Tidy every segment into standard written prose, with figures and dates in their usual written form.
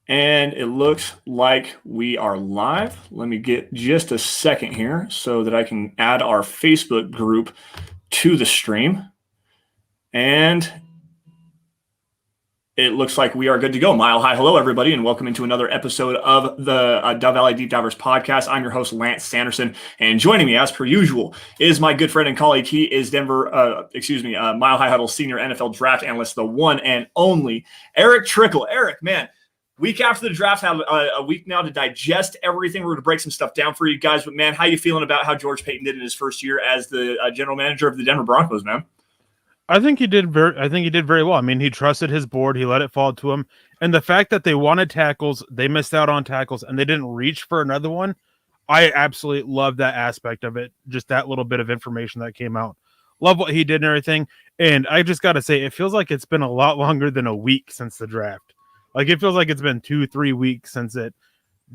And it looks like we are live. Let me get just a second here so that I can add our Facebook group to the stream. And it looks like we are good to go. Mile high. Hello, everybody, and welcome into another episode of the Dove Valley Deep Divers podcast. I'm your host, Lance Sanderson, and joining me, as per usual, is my good friend and colleague. He is Mile High Huddle senior NFL draft analyst, the one and only Erick Trickel. Erick, man, week after the draft, have a week now to digest everything. We're going to break some stuff down for you guys. But, man, how you feeling about how George Paton did in his first year as the general manager of the Denver Broncos, man? I think he did very well. I mean, he trusted his board. He let it fall to him. And the fact that they wanted tackles, they missed out on tackles, and they didn't reach for another one, I absolutely love that aspect of it. Just that little bit of information that came out. Love what he did and everything. And I just got to say, it feels like it's been a lot longer than a week since the draft. Like, it feels like it's been 2-3 weeks since it.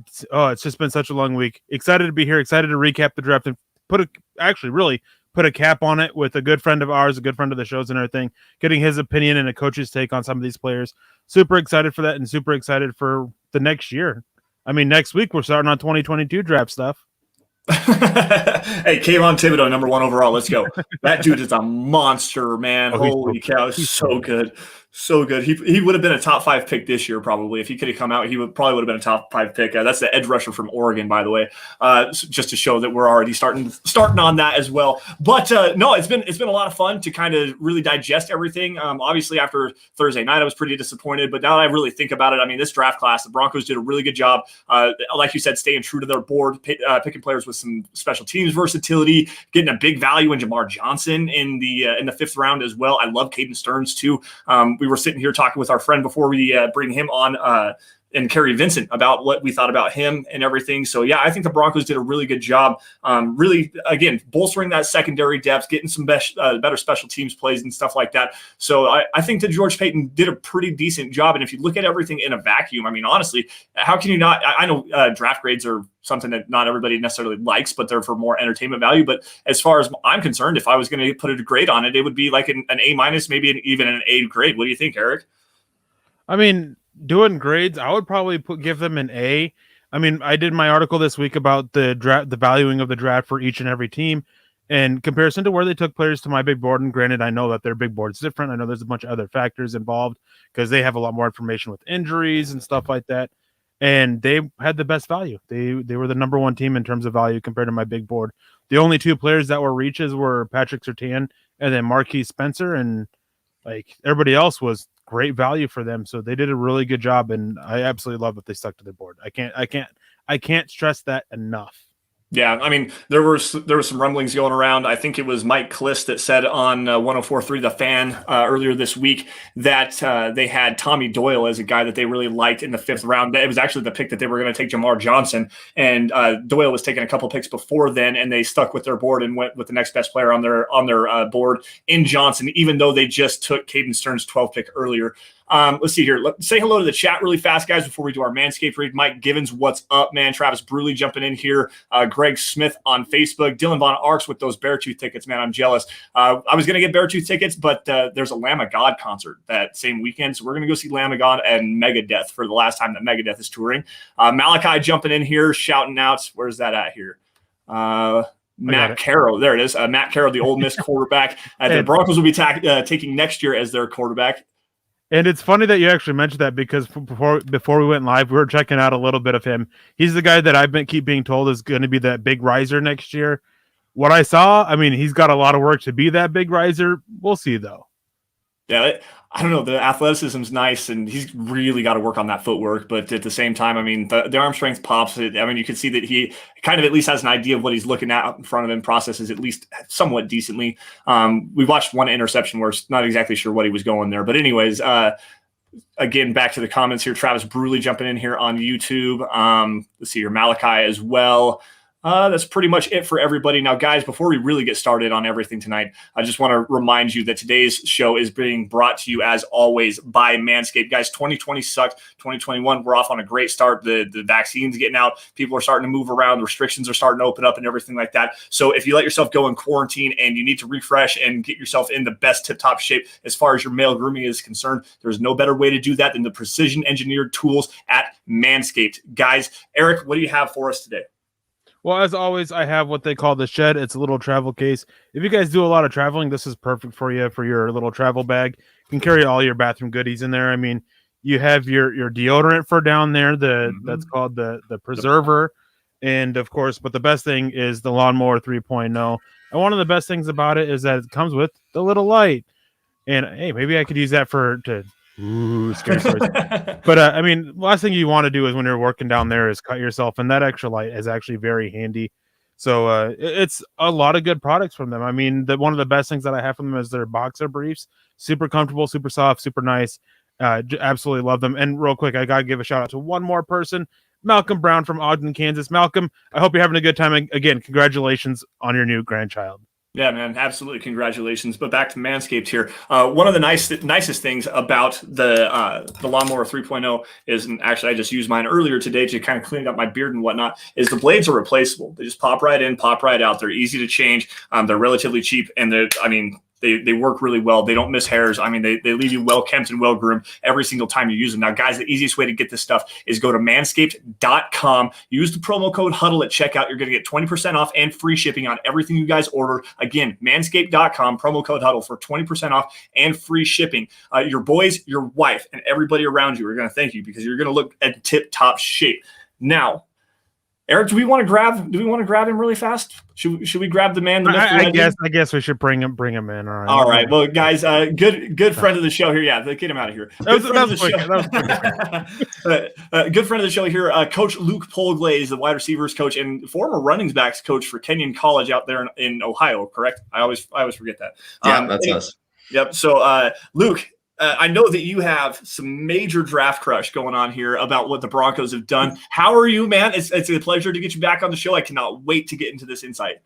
It's just been such a long week. Excited to be here. Excited to recap the draft and put a cap on it with a good friend of ours, a good friend of the shows and everything, getting his opinion and a coach's take on some of these players. Super excited for that and super excited for the next year. I mean, next week we're starting on 2022 draft stuff. Hey, Kayvon Thibodeau, number 1 overall. Let's go. That dude is a monster, man. Holy cow. He's so good. So good. He would have been a top 5 pick this year, probably. If he could have come out, he probably would have been a top 5 pick. That's the edge rusher from Oregon, by the way, just to show that we're already starting on that as well. But no, it's been a lot of fun to kind of really digest everything. Obviously, after Thursday night, I was pretty disappointed. But now that I really think about it, I mean, this draft class, the Broncos did a really good job. Like you said, staying true to their board, picking players with some special teams versatility, getting a big value in Jamar Johnson in the 5th round as well. I love Kaden Stearns too. We were sitting here talking with our friend before we bring him on and Kerry Vincent about what we thought about him and everything. So, yeah, I think the Broncos did a really good job really, again, bolstering that secondary depth, getting some better special teams plays and stuff like that. So I think that George Paton did a pretty decent job. And if you look at everything in a vacuum, I mean, honestly, how can you not – I know draft grades are something that not everybody necessarily likes, but they're for more entertainment value. But as far as I'm concerned, if I was going to put a grade on it would be like an A-, maybe even an A grade. What do you think, Erick? I mean – doing grades, I would probably give them an A. I mean, I did my article this week about the valuing of the draft for each and every team in comparison to where they took players to my big board. And granted, I know that their big board's different. I know there's a bunch of other factors involved because they have a lot more information with injuries and stuff like that. And they had the best value. They were the number 1 team in terms of value compared to my big board. The only 2 players that were reaches were Patrick Surtain and then Marquise Spencer, and like everybody else was great value for them. So they did a really good job, and I absolutely love that they stuck to their board. I can't stress that enough. Yeah, I mean, there were some rumblings going around. I think it was Mike Kliss that said on 104.3 The Fan earlier this week that they had Tommy Doyle as a guy that they really liked in the 5th round. It was actually the pick that they were going to take Jamar Johnson, and Doyle was taking a couple picks before then, and they stuck with their board and went with the next best player on their board in Johnson, even though they just took Kaden Stearns' 12th pick earlier. Let's see here. Let's say hello to the chat really fast, guys, before we do our Manscaped read. Mike Givens, what's up, man? Travis Bruley jumping in here. Greg Smith on Facebook. Dylan Von Arks with those Beartooth tickets, man. I'm jealous. I was going to get Beartooth tickets, but there's a Lamb of God concert that same weekend, so we're going to go see Lamb of God and Megadeth for the last time that Megadeth is touring. Malachi jumping in here, shouting out. Where's that at here? Matt Carroll. There it is. Matt Carroll, the Ole Miss quarterback. The Broncos will be taking next year as their quarterback. And it's funny that you actually mentioned that because before we went live, we were checking out a little bit of him. He's the guy that I've been being told is going to be that big riser next year. What I saw, I mean, he's got a lot of work to be that big riser. We'll see, though. Yeah, I don't know. The athleticism's nice, and he's really got to work on that footwork. But at the same time, I mean, the arm strength pops. I mean, you can see that he kind of at least has an idea of what he's looking at in front of him, processes at least somewhat decently. We watched one interception where it's not exactly sure what he was going there. But anyways, again, back to the comments here. Travis Bruley jumping in here on YouTube. Let's see here. Malachi as well. That's pretty much it for everybody. Now, guys, before we really get started on everything tonight, I just want to remind you that today's show is being brought to you, as always, by Manscaped. Guys, 2020 sucked. 2021, we're off on a great start. The vaccine's getting out. People are starting to move around. Restrictions are starting to open up and everything like that. So if you let yourself go in quarantine and you need to refresh and get yourself in the best tip-top shape as far as your male grooming is concerned, there's no better way to do that than the precision-engineered tools at Manscaped. Guys, Eric, what do you have for us today? Well, as always, I have what they call the shed. It's a little travel case. If you guys do a lot of traveling, this is perfect for you for your little travel bag. You can carry all your bathroom goodies in there. I mean, you have your deodorant for down there. That's called the preserver, and of course, but the best thing is the lawnmower 3.0. And one of the best things about it is that it comes with the little light. And hey, maybe I could use that scary stories. But I mean, last thing you want to do is when you're working down there is cut yourself, and that extra light is actually very handy. So it's a lot of good products from them. I mean, one of the best things that I have from them is their boxer briefs. Super comfortable, super soft, super nice. Absolutely love them. And real quick, I gotta give a shout out to one more person, Malcolm Brown from Ogden, Kansas. Malcolm, I hope you're having a good time. Again, congratulations on your new grandchild. Yeah, man, absolutely. Congratulations. But back to Manscaped here. One of the nicest things about the Lawnmower 3.0 is, and actually I just used mine earlier today to kind of clean up my beard and whatnot, is the blades are replaceable. They just pop right in, pop right out. They're easy to change. They're relatively cheap, and they work really well. They don't miss hairs. I mean, they leave you well kept and well groomed every single time you use them. Now, guys, the easiest way to get this stuff is go to manscaped.com. Use the promo code HUDDLE at checkout. You're going to get 20% off and free shipping on everything you guys order. Again, manscaped.com, promo code HUDDLE for 20% off and free shipping. Your boys, your wife, and everybody around you are going to thank you because you're going to look at tip-top shape. Now, Eric, do we want to grab him really fast? Should we grab the man? I guess we should bring him in. All right. Well, guys, good friend of the show here. Yeah, get him out of here. Good friend of the show here, Coach Luc Polglaze, the wide receivers coach and former running backs coach for Kenyon College out there in Ohio. Correct? I always forget that. Yeah, that's us. Yep. So, Luke. I know that you have some major draft crush going on here about what the Broncos have done. How are you, man? It's a pleasure to get you back on the show. I cannot wait to get into this insight.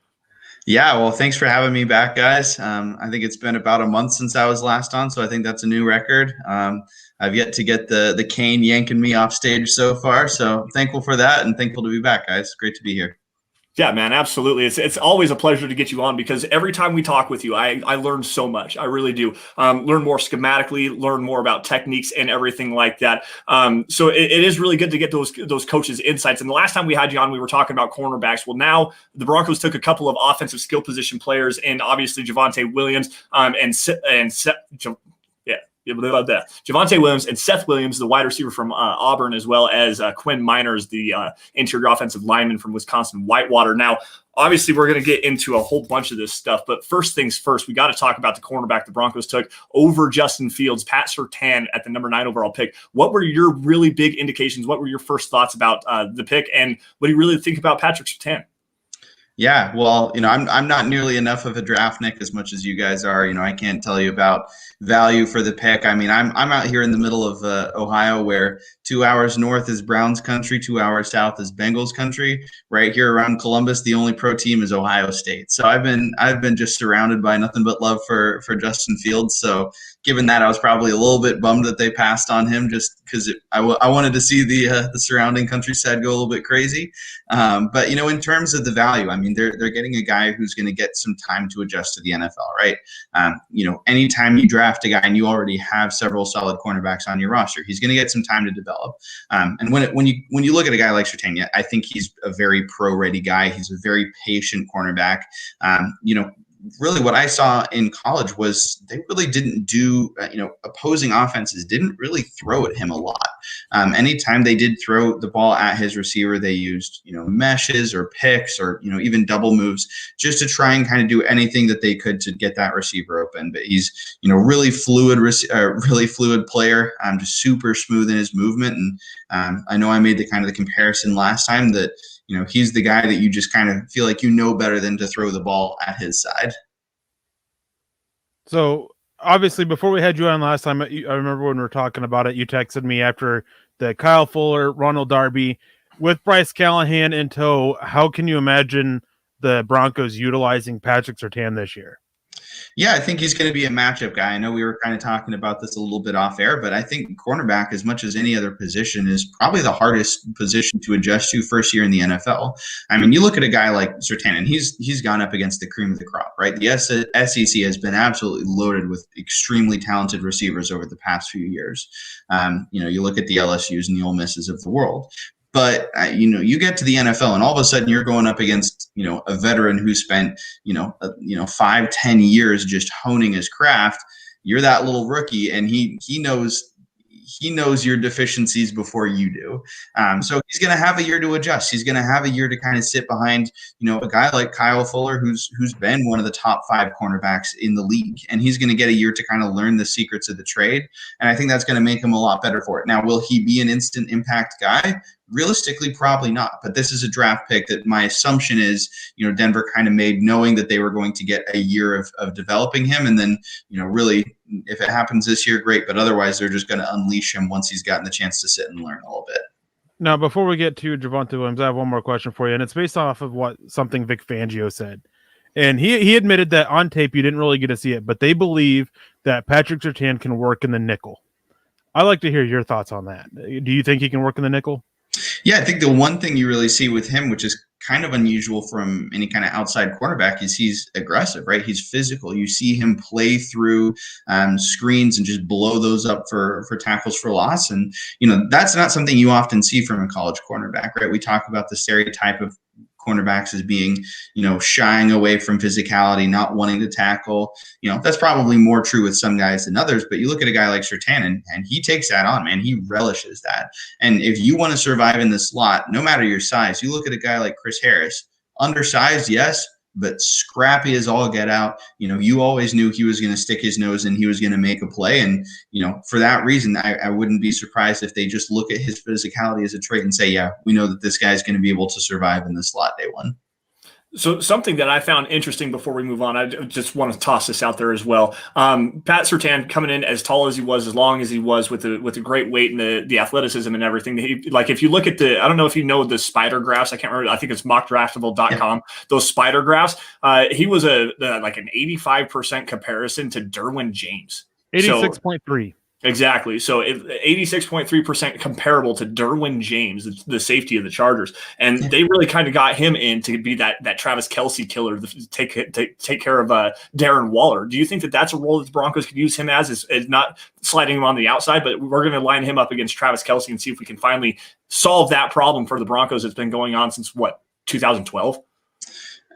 Yeah, well, thanks for having me back, guys. I think it's been about a month since I was last on, so I think that's a new record. I've yet to get the cane yanking me off stage so far, so thankful for that and thankful to be back, guys. Great to be here. Yeah, man, absolutely. It's always a pleasure to get you on because every time we talk with you, I learn so much. I really do. Learn more schematically, learn more about techniques and everything like that. So it is really good to get those coaches' insights. And the last time we had you on, we were talking about cornerbacks. Well, now the Broncos took a couple of offensive skill position players, and obviously Javonte Williams Javonte Williams and Seth Williams, the wide receiver from Auburn, as well as Quinn Miners, the interior offensive lineman from Wisconsin Whitewater. Now, obviously, we're going to get into a whole bunch of this stuff, but first things first, we got to talk about the cornerback the Broncos took over Justin Fields, Pat Surtain at the number 9 overall pick. What were your really big indications? What were your first thoughts about the pick, and what do you really think about Patrick Surtain? Yeah, well, I'm not nearly enough of a draftnik as much as you guys are. I can't tell you about value for the pick. I mean, I'm out here in the middle of Ohio, where 2 hours north is Browns country, 2 hours south is Bengals country. Right here around Columbus, the only pro team is Ohio State. So I've been just surrounded by nothing but love for Justin Fields. So given that, I was probably a little bit bummed that they passed on him, just because I wanted to see the surrounding countryside go a little bit crazy. But in terms of the value, I mean, they're getting a guy who's going to get some time to adjust to the NFL, right? Anytime you draft a guy and you already have several solid cornerbacks on your roster, he's going to get some time to develop. And when you look at a guy like Surtain, I think he's a very pro-ready guy. He's a very patient cornerback. Really what I saw in college was they really didn't do, opposing offenses didn't really throw at him a lot. Anytime they did throw the ball at his receiver, they used, meshes or picks or, even double moves just to try and kind of do anything that they could to get that receiver open. But he's, really fluid player, just super smooth in his movement. And I know I made the comparison last time that, he's the guy that you just kind of feel like better than to throw the ball at his side. So obviously, before we had you on last time, I remember when we were talking about it, you texted me after the Kyle Fuller, Ronald Darby, with Bryce Callahan in tow. How can you imagine the Broncos utilizing Patrick Surtain this year? Yeah, I think he's going to be a matchup guy. I know we were kind of talking about this a little bit off air, but I think cornerback, as much as any other position, is probably the hardest position to adjust to first year in the NFL. I mean, you look at a guy like Surtain, he's gone up against the cream of the crop, right? The SEC has been absolutely loaded with extremely talented receivers over the past few years. You look at the LSUs and the Ole Misses of the world. But, you get to the NFL and all of a sudden you're going up against, a veteran who spent, 5-10 years just honing his craft. You're that little rookie and he knows your deficiencies before you do. So he's going to have a year to adjust. He's going to have a year to kind of sit behind, a guy like Kyle Fuller, who's been one of the top 5 cornerbacks in the league. And he's going to get a year to kind of learn the secrets of the trade. And I think that's going to make him a lot better for it. Now, will he be an instant impact guy? Realistically, probably not. But this is a draft pick that my assumption is, Denver kind of made knowing that they were going to get a year of developing him. And then, really, if it happens this year, great. But otherwise, they're just going to unleash him once he's gotten the chance to sit and learn a little bit. Now, before we get to Javonte Williams, I have one more question for you. And it's based off of something Vic Fangio said. And he admitted that on tape, you didn't really get to see it, but they believe that Patrick Surtain can work in the nickel. I'd like to hear your thoughts on that. Do you think he can work in the nickel? Yeah, I think the one thing you really see with him, which is kind of unusual from any kind of outside quarterback, is he's aggressive, right? He's physical. You see him play through screens and just blow those up for tackles for loss. And, that's not something you often see from a college cornerback, right? We talk about the stereotype of cornerbacks as being, shying away from physicality, not wanting to tackle. That's probably more true with some guys than others. But you look at a guy like Surtain, and he takes that on, man. He relishes that. And if you want to survive in the slot, no matter your size, you look at a guy like Chris Harris, undersized, yes, but scrappy as all get out. You always knew he was going to stick his nose in, he was going to make a play. And, for that reason, I wouldn't be surprised if they just look at his physicality as a trait and say, yeah, we know that this guy's going to be able to survive in the slot day one. So something that I found interesting before we move on, I just want to toss this out there as well. Pat Surtain coming in as tall as he was, as long as he was, with the great weight and the athleticism and everything. If you look at I don't know if you know the spider graphs. I can't remember. I think it's mockdraftable.com. Yeah. Those spider graphs. He was an 85% comparison to Derwin James. 86.3. Exactly. So 86.3% comparable to Derwin James, the safety of the Chargers. And they really kind of got him in to be that Travis Kelce killer, to take care of Darren Waller. Do you think that that's a role that the Broncos could use him as, is not sliding him on the outside, but we're going to line him up against Travis Kelce and see if we can finally solve that problem for the Broncos that's been going on since, 2012?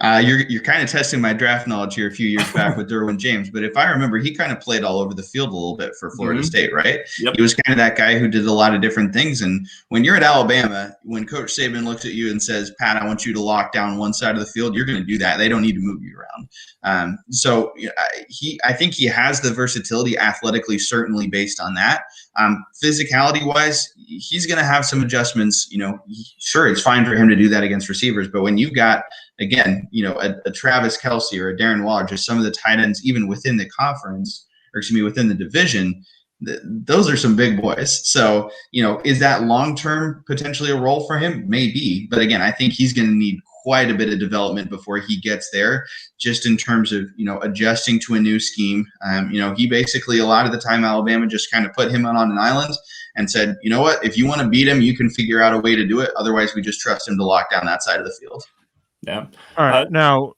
You're kind of testing my draft knowledge here a few years back with Derwin James, but if I remember, he kind of played all over the field a little bit for Florida State, right? Yep. He was kind of that guy who did a lot of different things. And when you're at Alabama, when Coach Saban looks at you and says, Pat, I want you to lock down one side of the field, you're going to do that. They don't need to move you around. So I think he has the versatility athletically, certainly based on that. Physicality wise, he's going to have some adjustments. Sure, it's fine for him to do that against receivers, but when you've got, again, a Travis Kelce or a Darren Waller, just some of the tight ends, even within the conference, within the division, those are some big boys. So, is that long-term potentially a role for him? Maybe. But again, I think he's going to need quite a bit of development before he gets there, just in terms of, adjusting to a new scheme. He basically, a lot of the time, Alabama just kind of put him on an island and said, you know what, if you want to beat him, you can figure out a way to do it. Otherwise, we just trust him to lock down that side of the field. Yeah. All right. Now,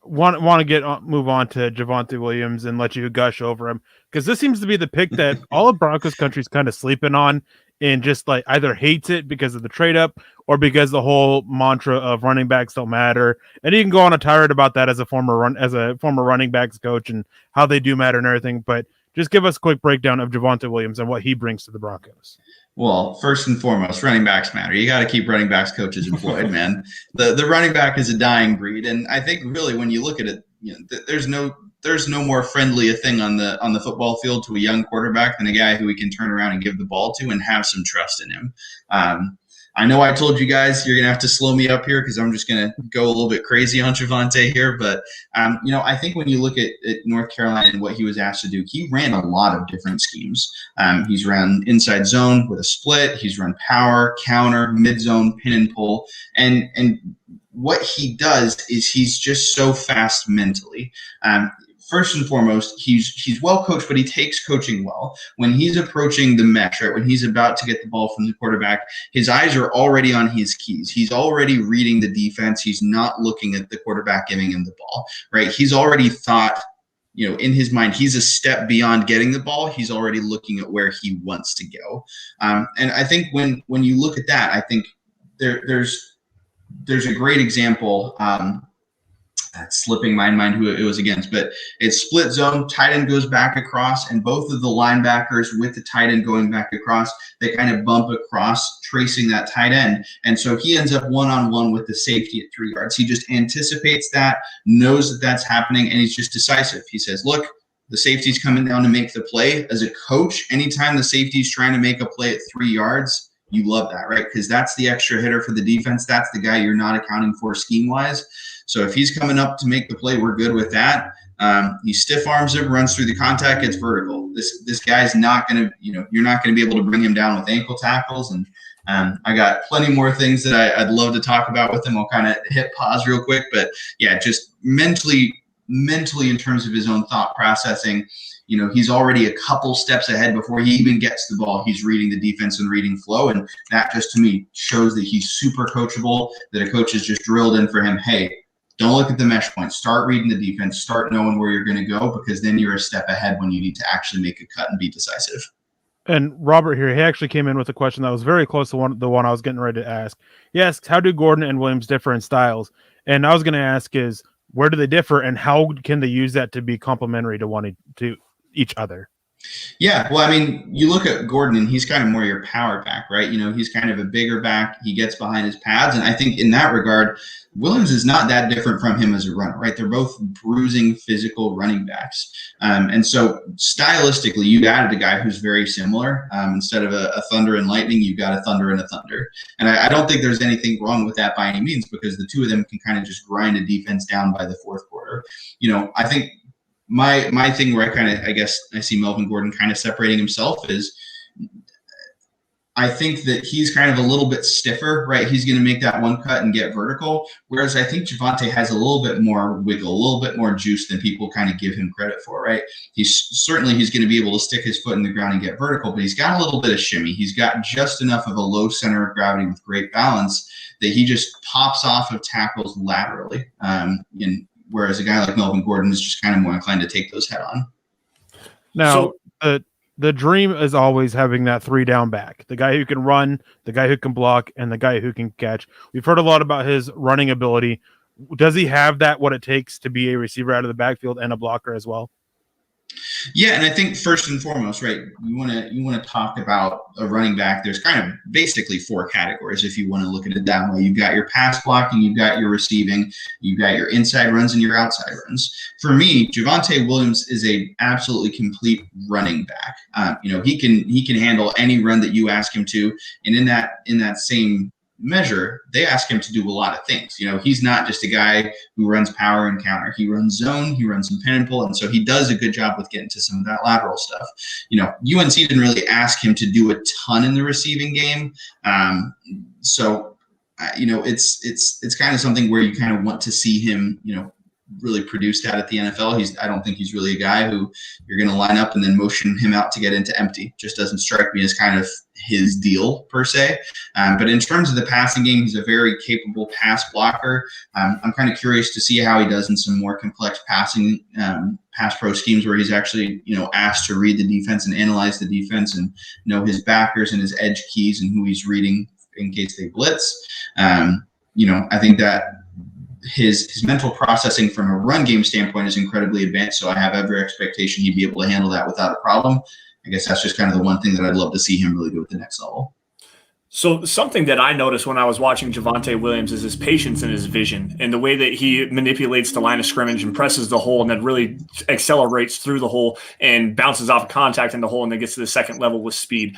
want to move on to Javonte Williams and let you gush over him, because this seems to be the pick that all of Broncos country is kind of sleeping on, and just like either hates it because of the trade up or because the whole mantra of running backs don't matter. And you can go on a tirade about that as a former running backs coach and how they do matter and everything. But just give us a quick breakdown of Javonte Williams and what he brings to the Broncos. Well, first and foremost, running backs matter. You got to keep running backs coaches employed, man. The running back is a dying breed, and I think really when you look at it, there's no more friendly a thing on the football field to a young quarterback than a guy who we can turn around and give the ball to and have some trust in him. I know I told you guys you're going to have to slow me up here because I'm just going to go a little bit crazy on Javonte here. But, I think when you look at North Carolina and what he was asked to do, he ran a lot of different schemes. He's run inside zone with a split. He's run power, counter, mid zone, pin and pull. And what he does is he's just so fast mentally. first and foremost, he's well coached, but he takes coaching well. When he's approaching the mesh, right, when he's about to get the ball from the quarterback, his eyes are already on his keys. He's already reading the defense. He's not looking at the quarterback giving him the ball, right? He's already thought, in his mind, he's a step beyond getting the ball. He's already looking at where he wants to go. And I think when you look at that, I think there's a great example. That's slipping my mind who it was against, but it's split zone. Tight end goes back across, and both of the linebackers with the tight end going back across, they kind of bump across, tracing that tight end. And so he ends up one-on-one with the safety at 3 yards. He just anticipates that, knows that that's happening, and he's just decisive. He says, look, the safety's coming down to make the play. As a coach, anytime the safety's trying to make a play at 3 yards, you love that, right? Because that's the extra hitter for the defense. That's the guy you're not accounting for scheme-wise. So if he's coming up to make the play, we're good with that. He stiff arms him, runs through the contact, gets vertical. This guy's not going to, you're not going to be able to bring him down with ankle tackles. And I got plenty more things that I'd love to talk about with him. I'll kind of hit pause real quick. But yeah, just mentally in terms of his own thought processing, he's already a couple steps ahead before he even gets the ball. He's reading the defense and reading flow. And that just to me shows that he's super coachable, that a coach has just drilled in for him. Hey, don't look at the mesh point. Start reading the defense. Start knowing where you're going to go, because then you're a step ahead when you need to actually make a cut and be decisive. And Robert here, he actually came in with a question that was very close to the one I was getting ready to ask. He asks, how do Gordon and Williams differ in styles? And I was going to ask is, where do they differ, and how can they use that to be complementary to each other? Yeah, well, I mean, you look at Gordon, and he's kind of more your power back, right? He's kind of a bigger back. He gets behind his pads, and I think in that regard, Williams is not that different from him as a runner, right? They're both bruising, physical running backs. And so stylistically, you added a guy who's very similar. Instead of a thunder and lightning, you've got a thunder and a thunder. And I don't think there's anything wrong with that by any means, because the two of them can kind of just grind a defense down by the fourth quarter. I think my thing where I guess I see Melvin Gordon kind of separating himself is, I think that he's kind of a little bit stiffer, right? He's going to make that one cut and get vertical. Whereas I think Javonte has a little bit more wiggle, a little bit more juice than people kind of give him credit for, right? He's going to be able to stick his foot in the ground and get vertical, but he's got a little bit of shimmy. He's got just enough of a low center of gravity with great balance that he just pops off of tackles laterally. Whereas a guy like Melvin Gordon is just kind of more inclined to take those head on. Now, the dream is always having that 3-down back, the guy who can run, the guy who can block, and the guy who can catch. We've heard a lot about his running ability. Does he have what it takes to be a receiver out of the backfield and a blocker as well? Yeah, and I think first and foremost, right, you want to talk about a running back. There's kind of basically 4 categories if you want to look at it that way. You've got your pass blocking, you've got your receiving, you've got your inside runs and your outside runs. For me, Javonte Williams is a absolutely complete running back. He can handle any run that you ask him to, and in that same measure, they ask him to do a lot of things. He's not just a guy who runs power and counter. He runs zone, he runs some pin and pull, and so he does a good job with getting to some of that lateral stuff. UNC didn't really ask him to do a ton in the receiving game, so it's kind of something where you kind of want to see him, really produced at the NFL. I don't think he's really a guy who you're going to line up and then motion him out to get into empty. Just doesn't strike me as kind of his deal per se. But in terms of the passing game, he's a very capable pass blocker. I'm kind of curious to see how he does in some more complex passing pass pro schemes where he's actually, asked to read the defense and analyze the defense and know his backers and his edge keys and who he's reading in case they blitz. I think that his mental processing from a run game standpoint is incredibly advanced, so I have every expectation he'd be able to handle that without a problem. I guess that's just kind of the one thing that I'd love to see him really do at the next level. So something that I noticed when I was watching Javonte Williams is his patience and his vision and the way that he manipulates the line of scrimmage and presses the hole and then really accelerates through the hole and bounces off of contact in the hole and then gets to the second level with speed.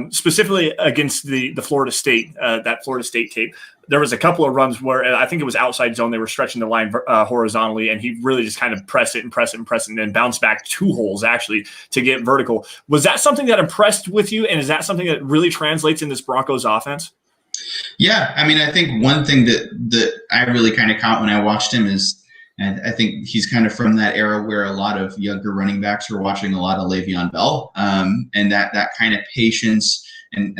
Specifically against the Florida State, that Florida State tape, there was a couple of runs where I think it was outside zone. They were stretching the line horizontally, and he really just kind of pressed it and then bounced back 2 holes actually to get vertical. Was that something that impressed with you, and is that something that really translates in this Broncos offense? Yeah, I mean, I think one thing that I really kind of caught when I watched him is And I think he's kind of from that era where a lot of younger running backs are watching a lot of Le'Veon Bell, and that kind of patience and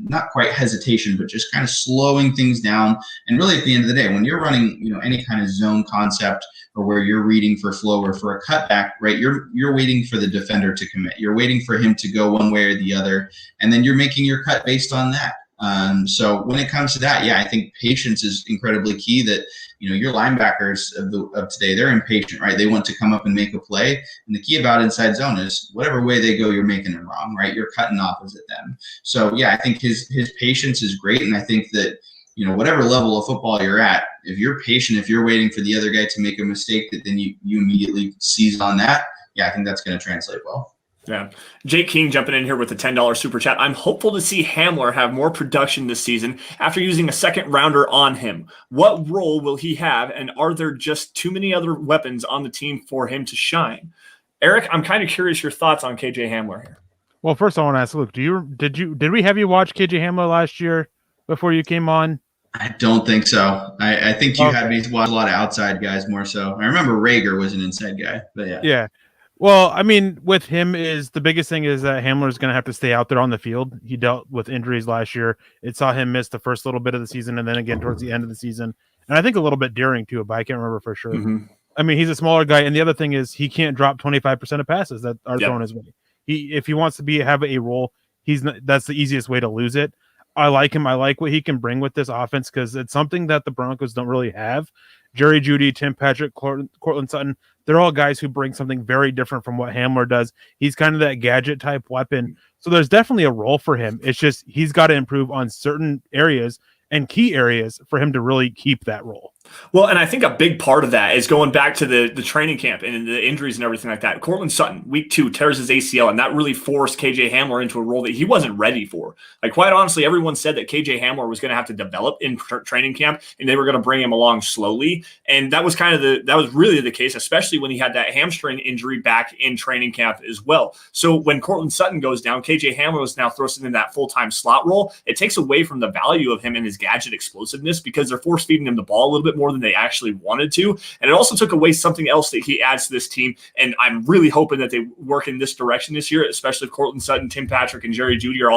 not quite hesitation, but just kind of slowing things down. And really, at the end of the day, when you're running, any kind of zone concept or where you're reading for flow or for a cutback, right? You're waiting for the defender to commit. You're waiting for him to go one way or the other, and then you're making your cut based on that. So when it comes to that, I think patience is incredibly key. That your linebackers of today, they're impatient, right? They want to come up and make a play, and the key about inside zone is whatever way they go, you're making it wrong, right? You're cutting opposite them. So I think his patience is great, and I think that whatever level of football you're at, if you're patient, if you're waiting for the other guy to make a mistake, that then you immediately seize on that. I think that's going to translate well. Yeah. Jake King jumping in here with a $10 super chat. I'm hopeful to see Hamler have more production this season after using a second rounder on him. What role will he have, and are there just too many other weapons on the team for him to shine? Eric, I'm kind of curious your thoughts on KJ Hamler here. Well, first I want to ask Luke, did we have you watch KJ Hamler last year before you came on? I don't think so. I think you had me watch a lot of outside guys more so. I remember Rager was an inside guy, but yeah. Yeah. Well, I mean, with him the biggest thing is that Hamler's going to have to stay out there on the field. He dealt with injuries last year. It saw him miss the first little bit of the season and then again towards the end of the season. And I think a little bit during too, but I can't remember for sure. Mm-hmm. I mean, he's a smaller guy. And the other thing is he can't drop 25% of passes that are thrown his way. If he wants to have a role, that's the easiest way to lose it. I like him. I like what he can bring with this offense because it's something that the Broncos don't really have. Jerry Jeudy, Tim Patrick, Courtland Sutton, they're all guys who bring something very different from what Hamler does. He's kind of that gadget type weapon. So there's definitely a role for him. It's just he's got to improve on certain areas and key areas for him to really keep that role. Well, and I think a big part of that is going back to the training camp and the injuries and everything like that. Courtland Sutton, week 2, tears his ACL, and that really forced KJ Hamler into a role that he wasn't ready for. Like, quite honestly, everyone said that KJ Hamler was going to have to develop in training camp, and they were going to bring him along slowly. And that was really the case, especially when he had that hamstring injury back in training camp as well. So when Courtland Sutton goes down, KJ Hamler is now thrust into that full-time slot role. It takes away from the value of him and his gadget explosiveness because they're force feeding him the ball a little bit more than they actually wanted to. And it also took away something else that he adds to this team. And I'm really hoping that they work in this direction this year, especially if Courtland Sutton, Tim Patrick, and Jerry Jeudy are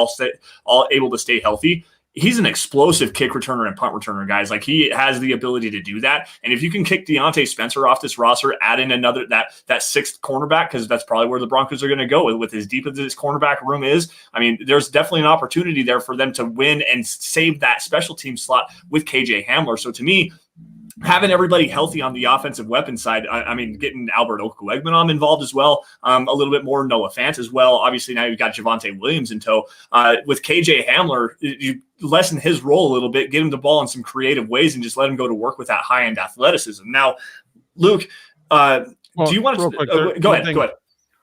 all able to stay healthy. He's an explosive kick returner and punt returner, guys. Like, he has the ability to do that. And if you can kick Deontay Spencer off this roster, add in another that sixth cornerback, because that's probably where the Broncos are going to go with as deep as this cornerback room is. I mean, there's definitely an opportunity there for them to win and save that special team slot with KJ Hamler. So to me, having everybody healthy on the offensive weapon side, I mean, getting Albert Okwuegbunam involved as well, a little bit more, Noah Fant as well. Obviously, now you've got Javonte Williams in tow. With KJ Hamler, you lessen his role a little bit, get him the ball in some creative ways, and just let him go to work with that high-end athleticism. Now, Luke, do you want to – go ahead.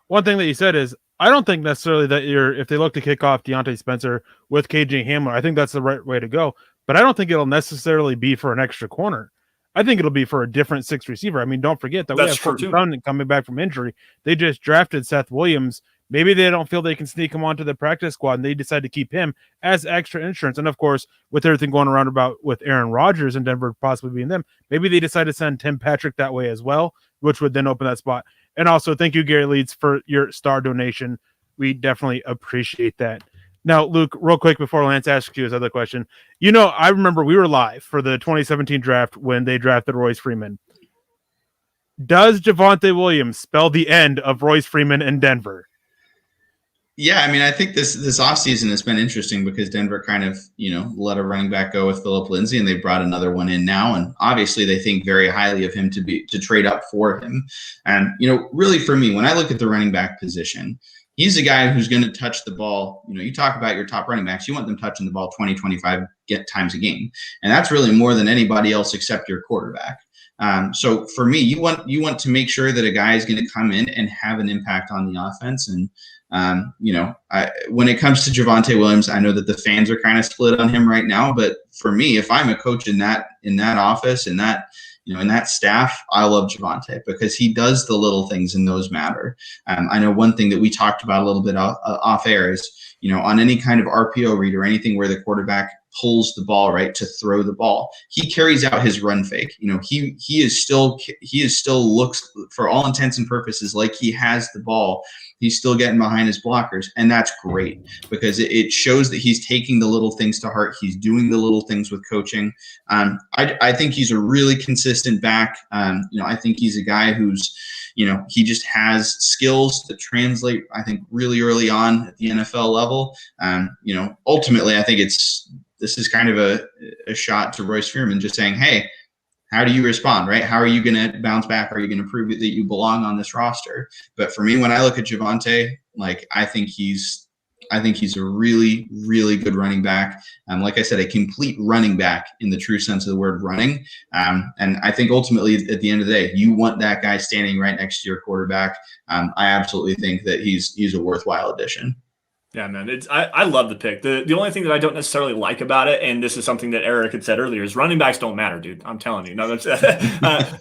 One thing that you said is, I don't think necessarily that if they look to kick off Deontay Spencer with KJ Hamler, I think that's the right way to go. But I don't think it'll necessarily be for an extra corner. I think it'll be for a different sixth receiver. I mean, don't forget that we have Courtland Sutton coming back from injury. They just drafted Seth Williams. Maybe they don't feel they can sneak him onto the practice squad, and they decide to keep him as extra insurance. And, of course, with everything going around about with Aaron Rodgers and Denver possibly being them, maybe they decide to send Tim Patrick that way as well, which would then open that spot. And also, thank you, Gary Leeds, for your star donation. We definitely appreciate that. Now, Luke, real quick before Lance asks you his other question, I remember we were live for the 2017 draft when they drafted Royce Freeman. Does Javonte Williams spell the end of Royce Freeman in Denver? Yeah, I mean, I think this offseason has been interesting because Denver kind of, let a running back go with Phillip Lindsay, and they brought another one in now. And obviously they think very highly of him to trade up for him. And, really for me, when I look at the running back position, he's a guy who's going to touch the ball. You talk about your top running backs, you want them touching the ball 20, 25 times a game. And that's really more than anybody else except your quarterback. So for me, you want to make sure that a guy is going to come in and have an impact on the offense. And, when it comes to Javonte Williams, I know that the fans are kind of split on him right now. But for me, if I'm a coach in that office, in that staff, I love Javonte because he does the little things and those matter. I know one thing that we talked about a little bit off air is, on any kind of RPO read or anything where the quarterback pulls the ball, right, to throw the ball. He carries out his run fake. He is still looks, for all intents and purposes, like he has the ball. He's still getting behind his blockers, and that's great because it shows that he's taking the little things to heart. He's doing the little things with coaching. I think he's a really consistent back. I think he's a guy who's, he just has skills that translate, I think, really early on at the NFL level. Ultimately, I think this is kind of a shot to Royce Freeman, just saying, hey, how do you respond, right? How are you going to bounce back? Are you going to prove that you belong on this roster? But for me, when I look at Javonte, I think he's a really, really good running back. Like I said, a complete running back in the true sense of the word running. And I think ultimately at the end of the day, you want that guy standing right next to your quarterback. I absolutely think that he's a worthwhile addition. Yeah, man. I love the pick. The only thing that I don't necessarily like about it, and this is something that Eric had said earlier, is running backs don't matter, dude. I'm telling you. No, that's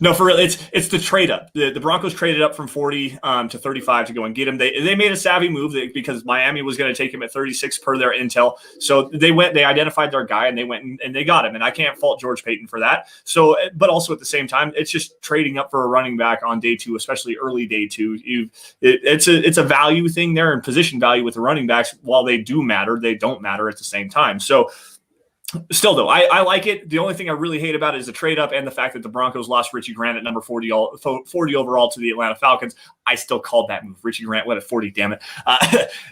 no, for real. It's the trade up. The Broncos traded up from 40 to 35 to go and get him. They made a savvy move because Miami was going to take him at 36 per their intel. So they identified their guy, and they went and they got him. And I can't fault George Paton for that. So, but also at the same time, it's just trading up for a running back on day two, especially early day two. It's a value thing there and position value with the running backs. While they do matter, they don't matter at the same time. So still, though, I like it. The only thing I really hate about it is the trade up and the fact that the Broncos lost Richie Grant at number 40 overall to the Atlanta Falcons. I still called that move. Richie Grant went at 40, damn it.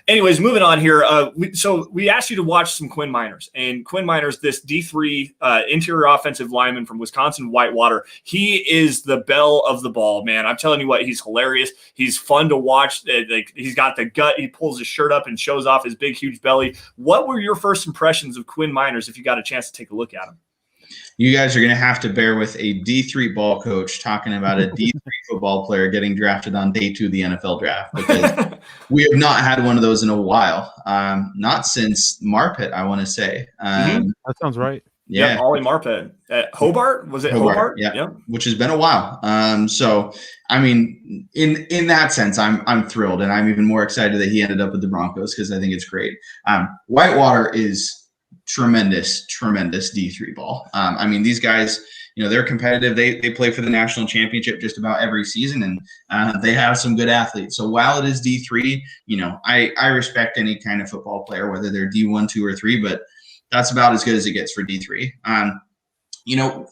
Anyways, moving on here. So we asked you to watch some Quinn Miners. And Quinn Miners, this D3 interior offensive lineman from Wisconsin Whitewater, he is the belle of the ball, man. I'm telling you what, he's hilarious. He's fun to watch. He's got the gut. He pulls his shirt up and shows off his big, huge belly. What were your first impressions of Quinn Miners if you got a chance to take a look at him? You guys are going to have to bear with a D3 ball coach talking about a D3 football player getting drafted on day 2 of the NFL draft, because we have not had one of those in a while. Not since Marpet, I want to say. That sounds right. Yeah, yep, Ollie Marpet at Hobart. Was it Hobart? Yeah, yep. Which has been a while. So, I mean, in that sense, I'm thrilled, and I'm even more excited that he ended up with the Broncos because I think it's great. Whitewater is tremendous D3 ball. I mean, these guys, they're competitive. They play for the national championship just about every season, and they have some good athletes. So while it is D3, I respect any kind of football player, whether they're D1, 2, or 3, but that's about as good as it gets for D3.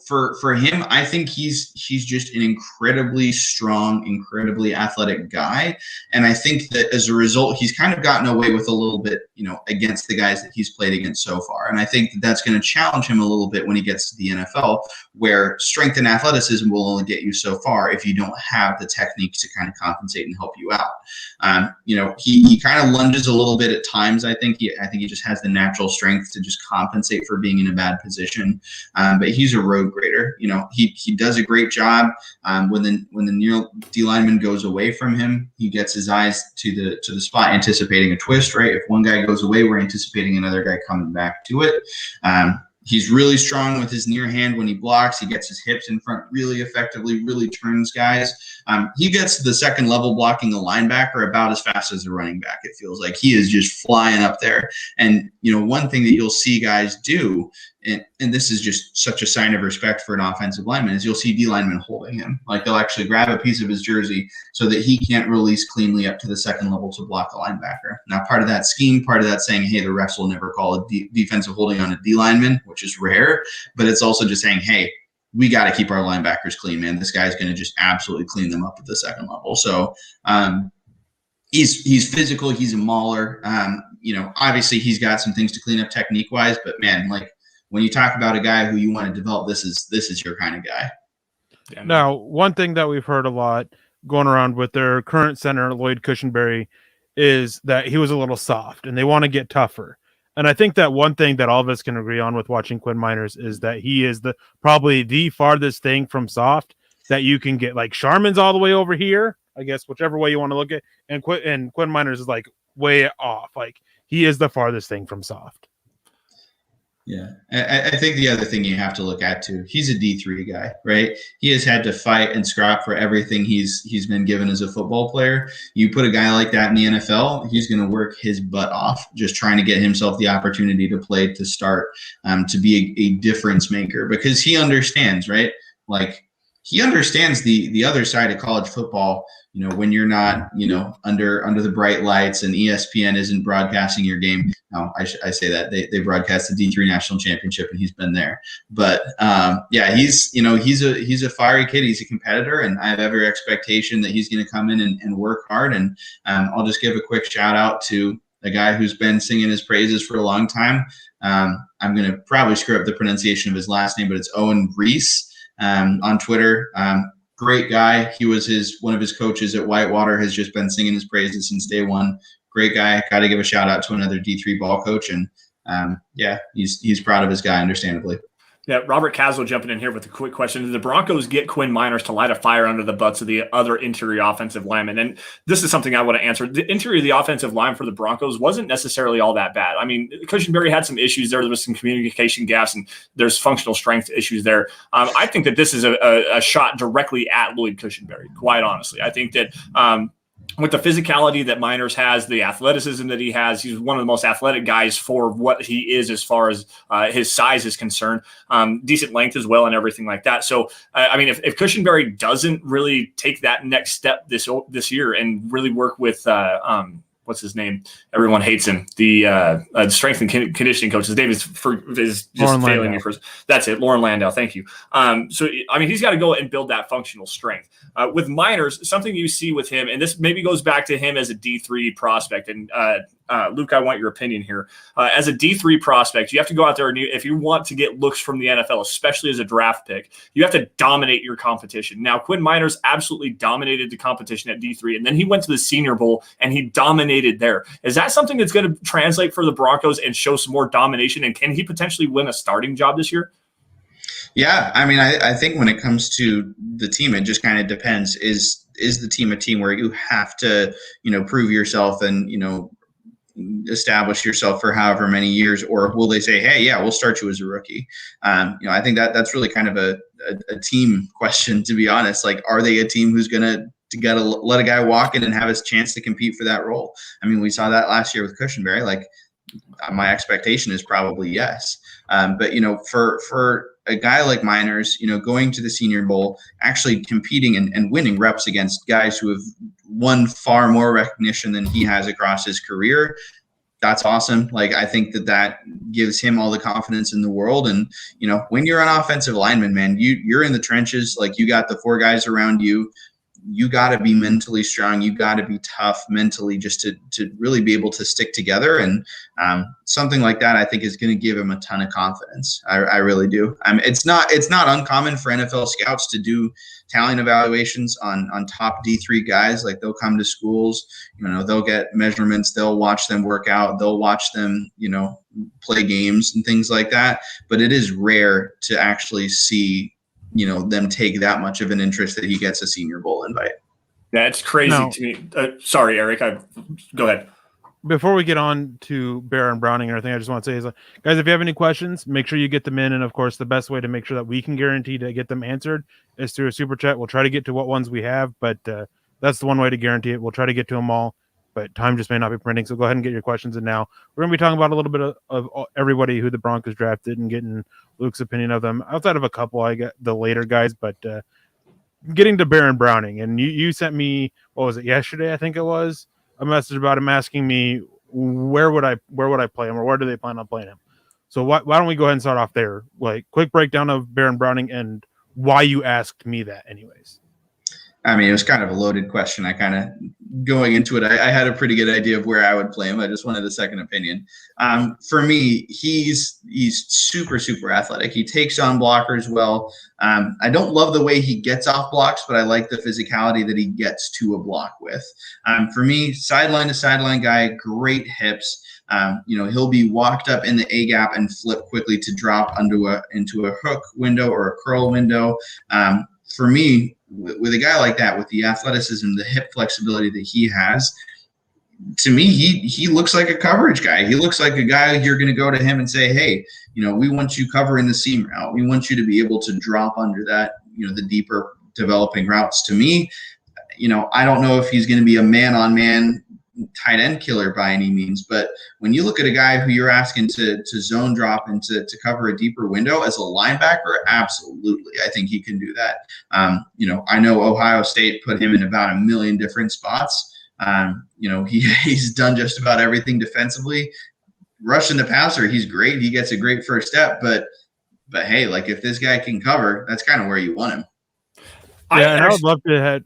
For him, I think he's just an incredibly strong, incredibly athletic guy. And I think that as a result, he's kind of gotten away with a little bit, against the guys that he's played against so far. And I think that's going to challenge him a little bit when he gets to the NFL, where strength and athleticism will only get you so far if you don't have the technique to kind of compensate and help you out. He kind of lunges a little bit at times. I think he just has the natural strength to just compensate for being in a bad position. But he's a road grader. He does a great job. When the near D lineman goes away from him, he gets his eyes to the spot, anticipating a twist. Right, if one guy goes away, we're anticipating another guy coming back to it. He's really strong with his near hand when he blocks. He gets his hips in front really effectively, really turns guys. He gets to the second level blocking a linebacker about as fast as a running back. It feels like he is just flying up there. And, one thing that you'll see guys do, and this is just such a sign of respect for an offensive lineman, is you'll see D linemen holding him. Like, they'll actually grab a piece of his jersey so that he can't release cleanly up to the second level to block a linebacker. Now, part of that scheme, part of that saying, hey, the refs will never call a defensive holding on a D lineman, which is rare, but it's also just saying, hey, we got to keep our linebackers clean, man. This guy's going to just absolutely clean them up at the second level. So he's physical. He's a mauler. Obviously he's got some things to clean up technique wise, but man, like, when you talk about a guy who you want to develop, this is your kind of guy. Yeah, now, one thing that we've heard a lot going around with their current center, Lloyd Cushenberry, is that he was a little soft and they want to get tougher. And I think that one thing that all of us can agree on with watching Quinn Miners is that he is probably the farthest thing from soft that you can get. Like, Sharman's all the way over here, I guess, whichever way you want to look at, and Quinn Miners is like way off. Like, he is the farthest thing from soft. Yeah, I think the other thing you have to look at too, he's a D3 guy, right? He has had to fight and scrap for everything he's been given as a football player. You put a guy like that in the NFL, he's going to work his butt off just trying to get himself the opportunity to play, to start, to be a difference maker, because he understands, right? Like, he understands the other side of college football. You know, when you're not, you know, under the bright lights and ESPN isn't broadcasting your game. No, I say that they broadcast the D3 national championship, and he's been there. But yeah, he's a fiery kid. He's a competitor, and I have every expectation that he's going to come in and work hard. And I'll just give a quick shout out to a guy who's been singing his praises for a long time. I'm going to probably screw up the pronunciation of his last name, but it's Owen Reese on Twitter. Great guy. He was one of his coaches at Whitewater, has just been singing his praises since day one. Great guy. Got to give a shout out to another D3 ball coach. And yeah, he's proud of his guy, understandably. Yeah, Robert Caswell jumping in here with a quick question. Did the Broncos get Quinn Miners to light a fire under the butts of the other interior offensive linemen? And this is something I want to answer. The interior of the offensive line for the Broncos wasn't necessarily all that bad. I mean, Cushenberry had some issues there. There was some communication gaps, and there's functional strength issues there. I think that this is a shot directly at Lloyd Cushenberry, quite honestly. I think that with the physicality that Miners has, the athleticism that he has, he's one of the most athletic guys for what he is as far as his size is concerned. Decent length as well and everything like that. So, I mean, if Cushenberry doesn't really take that next step this year and really work with what's his name? Everyone hates him. The strength and conditioning coach. His name is just failing me. That's it. Lauren Landau. Thank you. So, I mean, he's got to go and build that functional strength. With Miners, something you see with him, and this maybe goes back to him as a D3 prospect. And Luke, I want your opinion here. As a D3 prospect, you have to go out there and if you want to get looks from the NFL, especially as a draft pick, you have to dominate your competition. Now, Quinn Miners absolutely dominated the competition at D3, and then he went to the Senior Bowl and he dominated there. Is that something that's going to translate for the Broncos and show some more domination? And can he potentially win a starting job this year? Yeah, I mean, I think when it comes to the team, it just kind of depends. Is the team a team where you have to, prove yourself and, establish yourself for however many years, or will they say, hey, yeah, we'll start you as a rookie? I think that's really kind of a team question, to be honest. Like, are they a team who's going to let a guy walk in and have his chance to compete for that role? I mean, we saw that last year with Cushenberry. Like, my expectation is probably yes. But, for a guy like Miners, going to the Senior Bowl, actually competing and winning reps against guys who have won far more recognition than he has across his career, that's awesome. Like, I think that gives him all the confidence in the world. And, when you're an offensive lineman, man, you're in the trenches. Like, you got the four guys around you. You got to be mentally strong. You got to be tough mentally just to really be able to stick together. And something like that, I think, is going to give him a ton of confidence. I really do. It's not uncommon for NFL scouts to do talent evaluations on top D3 guys. Like, they'll come to schools, they'll get measurements, they'll watch them work out, they'll watch them, play games and things like that. But it is rare to actually see them take that much of an interest that he gets a Senior Bowl invite. That's crazy to me. Sorry, Eric. Go ahead. Before we get on to Baron Browning and everything, I just want to say is, guys, if you have any questions, make sure you get them in. And of course, the best way to make sure that we can guarantee to get them answered is through a super chat. We'll try to get to what ones we have, but that's the one way to guarantee it. We'll try to get to them all, but time just may not be printing. So go ahead and get your questions in now. We're going to be talking about a little bit of everybody who the Broncos drafted and getting Luke's opinion of them outside of a couple. I get the later guys, but getting to Baron Browning, and you sent me, what was it, yesterday? I think it was a message about him asking me where would I play him, or where do they plan on playing him? So why don't we go ahead and start off there? Like, quick breakdown of Baron Browning and why you asked me that anyways. I mean, it was kind of a loaded question. I kind of, going into it, I had a pretty good idea of where I would play him. I just wanted a second opinion. For me, he's super, super athletic. He takes on blockers well. I don't love the way he gets off blocks, but I like the physicality that he gets to a block with. For me, sideline to sideline guy, great hips. He'll be walked up in the A gap and flip quickly to drop into a hook window or a curl window. For me, with a guy like that, with the athleticism, the hip flexibility that he has, to me, he looks like a coverage guy. He looks like a guy you're going to go to him and say, hey, we want you covering the seam route. We want you to be able to drop under that, the deeper developing routes. To me, I don't know if he's going to be a man-on-man tight end killer by any means, but when you look at a guy who you're asking to zone drop and to cover a deeper window as a linebacker, absolutely, I think he can do that. I know Ohio State put him in about a million different spots. He's done just about everything defensively. Rushing the passer, he's great. He gets a great first step, but hey, like if this guy can cover, that's kind of where you want him. Yeah, and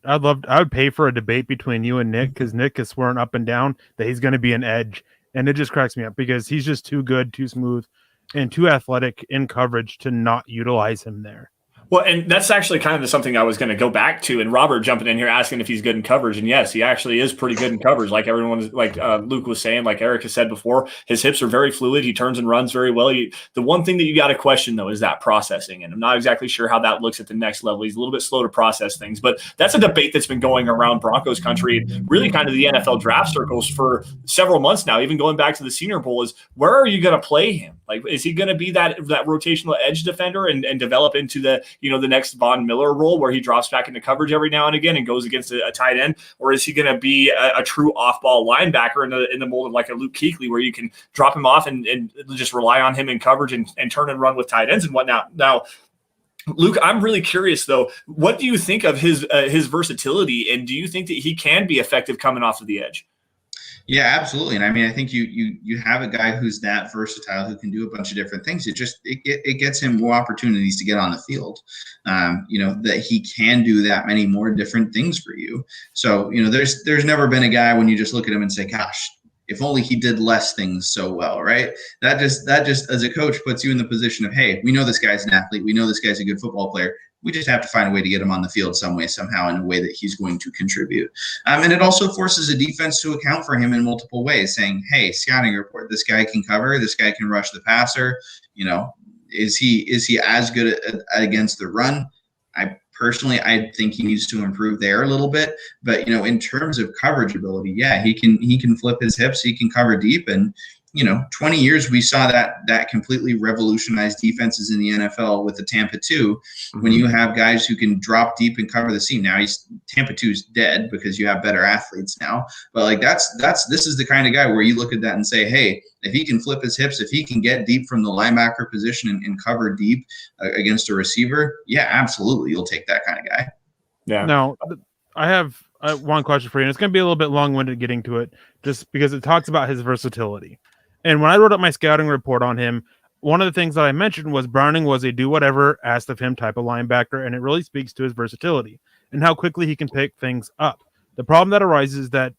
I would pay for a debate between you and Nick, because Nick is swearing up and down that he's going to be an edge, and it just cracks me up because he's just too good, too smooth, and too athletic in coverage to not utilize him there. Well, and that's actually kind of something I was going to go back to. And Robert jumping in here asking if he's good in coverage. And yes, he actually is pretty good in coverage. Like Luke was saying, like Eric has said before, his hips are very fluid. He turns and runs very well. The one thing that you got to question, though, is that processing. And I'm not exactly sure how that looks at the next level. He's a little bit slow to process things. But that's a debate that's been going around Broncos country, really kind of the NFL draft circles for several months now, even going back to the Senior Bowl, is where are you going to play him? Like, is he going to be that rotational edge defender and develop into the next Von Miller role where he drops back into coverage every now and again and goes against a tight end? Or is he going to be a true off-ball linebacker in the mold of like a Luke Kuechly, where you can drop him off and just rely on him in coverage and turn and run with tight ends and whatnot? Now, Luke, I'm really curious, though. What do you think of his versatility, and do you think that he can be effective coming off of the edge? Yeah, absolutely. And I mean, I think you have a guy who's that versatile, who can do a bunch of different things. It gets him more opportunities to get on the field. That he can do that many more different things for you. So, there's never been a guy when you just look at him and say, gosh, if only he did less things so well, right? That just as a coach puts you in the position of, hey, we know this guy's an athlete. We know this guy's a good football player. We just have to find a way to get him on the field some way, somehow, in a way that he's going to contribute. And it also forces a defense to account for him in multiple ways, saying, hey, scouting report, this guy can cover, this guy can rush the passer. Is he as good against the run? I think he needs to improve there a little bit. But, in terms of coverage ability, yeah, he can flip his hips, he can cover deep. And 20 years, we saw that completely revolutionized defenses in the NFL with the Tampa 2, when you have guys who can drop deep and cover the seam. Now Tampa 2's dead because you have better athletes now. But like this is the kind of guy where you look at that and say, hey, if he can flip his hips, if he can get deep from the linebacker position and cover deep against a receiver, yeah, absolutely, you'll take that kind of guy. Yeah. Now, I have one question for you, and it's going to be a little bit long-winded getting to it, just because it talks about his versatility. And when I wrote up my scouting report on him, one of the things that I mentioned was Browning was a do-whatever, asked of him type of linebacker, and it really speaks to his versatility and how quickly he can pick things up. The problem that arises is that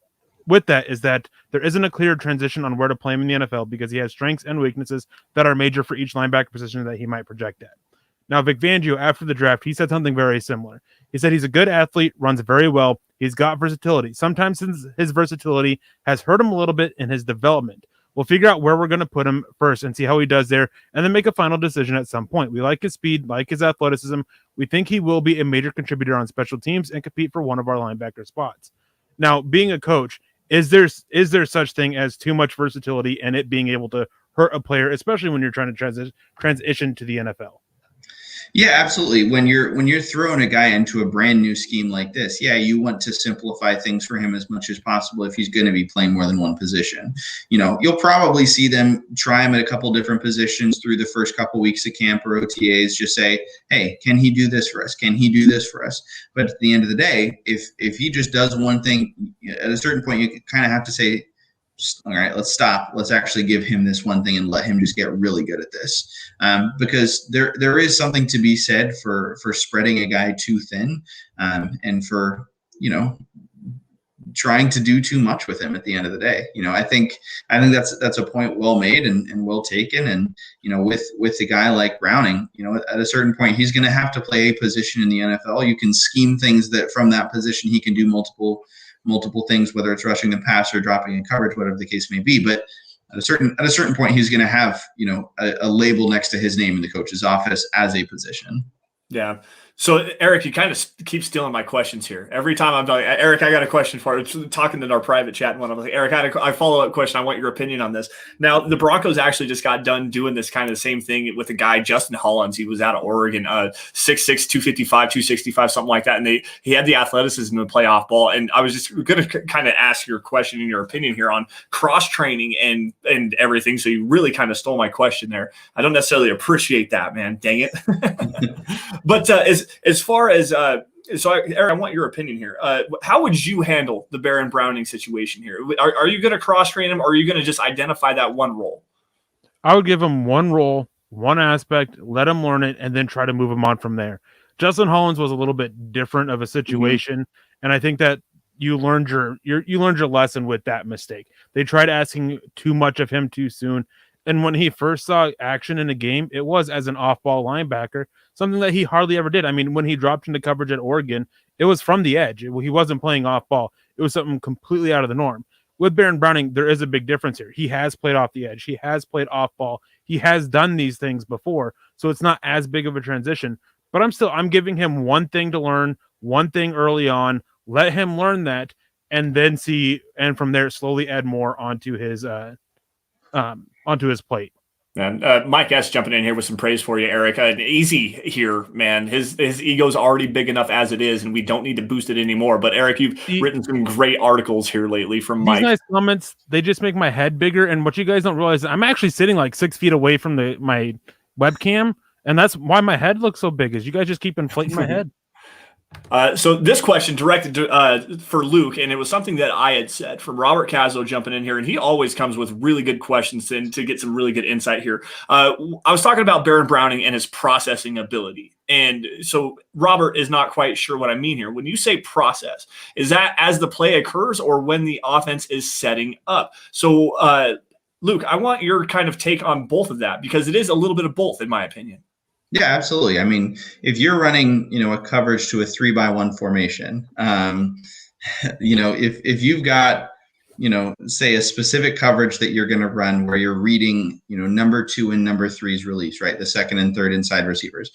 there isn't a clear transition on where to play him in the NFL, because he has strengths and weaknesses that are major for each linebacker position that he might project at. Now, Vic Fangio, after the draft, he said something very similar. He said he's a good athlete, runs very well, he's got versatility. Sometimes his versatility has hurt him a little bit in his development. We'll figure out where we're going to put him first and see how he does there, and then make a final decision at some point. We like his speed, like his athleticism. We think he will be a major contributor on special teams and compete for one of our linebacker spots. Now, being a coach, is there such thing as too much versatility and it being able to hurt a player, especially when you're trying to transition to the NFL? Yeah, absolutely. When you're throwing a guy into a brand new scheme like this, yeah, you want to simplify things for him as much as possible if he's going to be playing more than one position. You'll probably see them try him at a couple different positions through the first couple weeks of camp or OTAs, just say, hey, can he do this for us? Can he do this for us? But at the end of the day, if he just does one thing, at a certain point, you kind of have to say, all right, let's stop. Let's actually give him this one thing and let him just get really good at this. Because there is something to be said for spreading a guy too thin, and for, trying to do too much with him at the end of the day. I think that's a point well made and well taken. And, with a guy like Browning, at a certain point, he's going to have to play a position in the NFL. You can scheme things that from that position, he can do multiple things, whether it's rushing the passer, dropping in coverage, whatever the case may be. But at a certain point, he's going to have, a label next to his name in the coach's office as a position. Yeah. So, Eric, you kind of keep stealing my questions here. Every time I'm talking, Eric, I got a question for you. Talking in our private chat, and one I'm like, Eric, I had a follow-up question. I want your opinion on this. Now, the Broncos actually just got done doing this kind of the same thing with a guy, Justin Hollands. He was out of Oregon, 6'6", 255, 265, something like that. And he had the athleticism to play off ball. And I was just going to kind of ask your question and your opinion here on cross-training and everything. So you really kind of stole my question there. I don't necessarily appreciate that, man. Dang it. But as far as Eric, I want your opinion here. How would you handle the Baron Browning situation here? Are you going to cross train him, or are you going to just identify that one role? I would give him one role, one aspect, let him learn it, and then try to move him on from there. Justin Hollands was a little bit different of a situation, and I think that you learned your lesson with that mistake. They tried asking too much of him too soon. And when he first saw action in a game, it was as an off-ball linebacker, something that he hardly ever did. I mean, when he dropped into coverage at Oregon, it was from the edge. He wasn't playing off-ball. It was something completely out of the norm. With Baron Browning, there is a big difference here. He has played off the edge. He has played off-ball. He has done these things before, so it's not as big of a transition. But I'm giving him one thing to learn, one thing early on. Let him learn that, and then see, and from there slowly add more onto his plate. Man, Mike S jumping in here with some praise for you, Eric. Easy here, man. His ego's already big enough as it is, and we don't need to boost it anymore. But Eric, you've written some great articles here lately from Mike. These nice comments, they just make my head bigger. And what you guys don't realize, I'm actually sitting like 6 feet away from my webcam, and that's why my head looks so big. Is you guys just keep inflating my head. So this question directed to, for Luke, and it was something that I had said from Robert Cazzo jumping in here, and he always comes with really good questions and to get some really good insight here. I was talking about Baron Browning and his processing ability. And so Robert is not quite sure what I mean here. When you say process, is that as the play occurs or when the offense is setting up? So, Luke, I want your kind of take on both of that, because it is a little bit of both, in my opinion. Yeah, absolutely. I mean, if you're running, a coverage to a 3-by-1 formation, if you've got, say a specific coverage that you're going to run where you're reading, number 2 and number 3's release, right? The second and third inside receivers.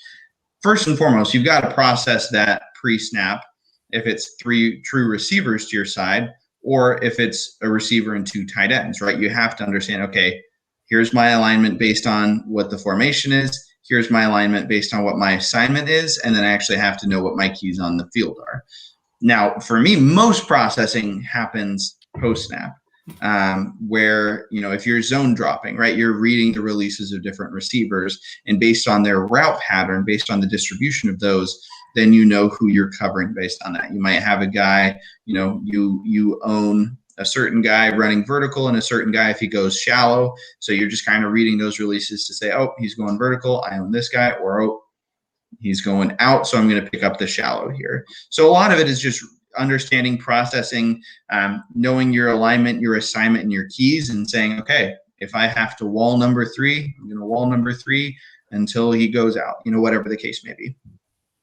First and foremost, you've got to process that pre-snap if it's 3 true receivers to your side, or if it's a receiver and 2 tight ends, right? You have to understand, okay, here's my alignment based on what the formation is. Here's my alignment based on what my assignment is, and then I actually have to know what my keys on the field are. Now, for me, most processing happens post-snap, where, if you're zone dropping, right, you're reading the releases of different receivers, and based on their route pattern, based on the distribution of those, then you know who you're covering based on that. You might have a guy, you own a certain guy running vertical and a certain guy if he goes shallow. So you're just kind of reading those releases to say, oh, he's going vertical, I own this guy, or oh, he's going out, so I'm going to pick up the shallow here. So a lot of it is just understanding, processing, knowing your alignment, your assignment, and your keys, and saying, okay, if I have to wall number 3, I'm going to wall number 3 until he goes out, whatever the case may be.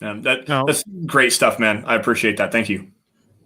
That's great stuff, man. I appreciate that. Thank you.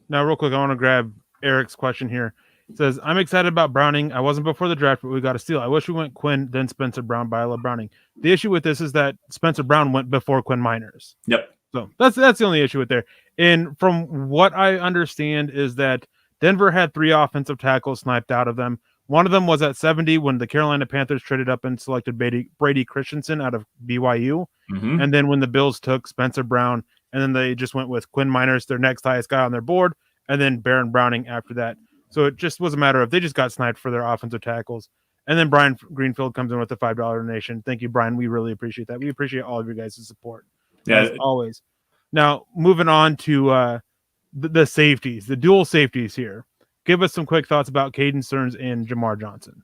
Now, real quick, I want to grab Eric's question here. It says, I'm excited about Browning. I wasn't before the draft, but we got a steal. I wish we went Quinn, then Spencer Brown, but I love Browning. The issue with this is that Spencer Brown went before Quinn Miners. Yep. So that's the only issue with there. And from what I understand is that Denver had 3 offensive tackles sniped out of them. One of them was at 70 when the Carolina Panthers traded up and selected Brady Christensen out of BYU. Mm-hmm. And then when the Bills took Spencer Brown, and then they just went with Quinn Miners, their next highest guy on their board, and then Baron Browning after that. So it just was a matter of they just got sniped for their offensive tackles. And then Brian Greenfield comes in with the $5 donation. Thank you, Brian. We really appreciate that. We appreciate all of your guys' support. Yeah, as always. Now, moving on to the safeties, the dual safeties here. Give us some quick thoughts about Kaden Stearns and Jamar Johnson.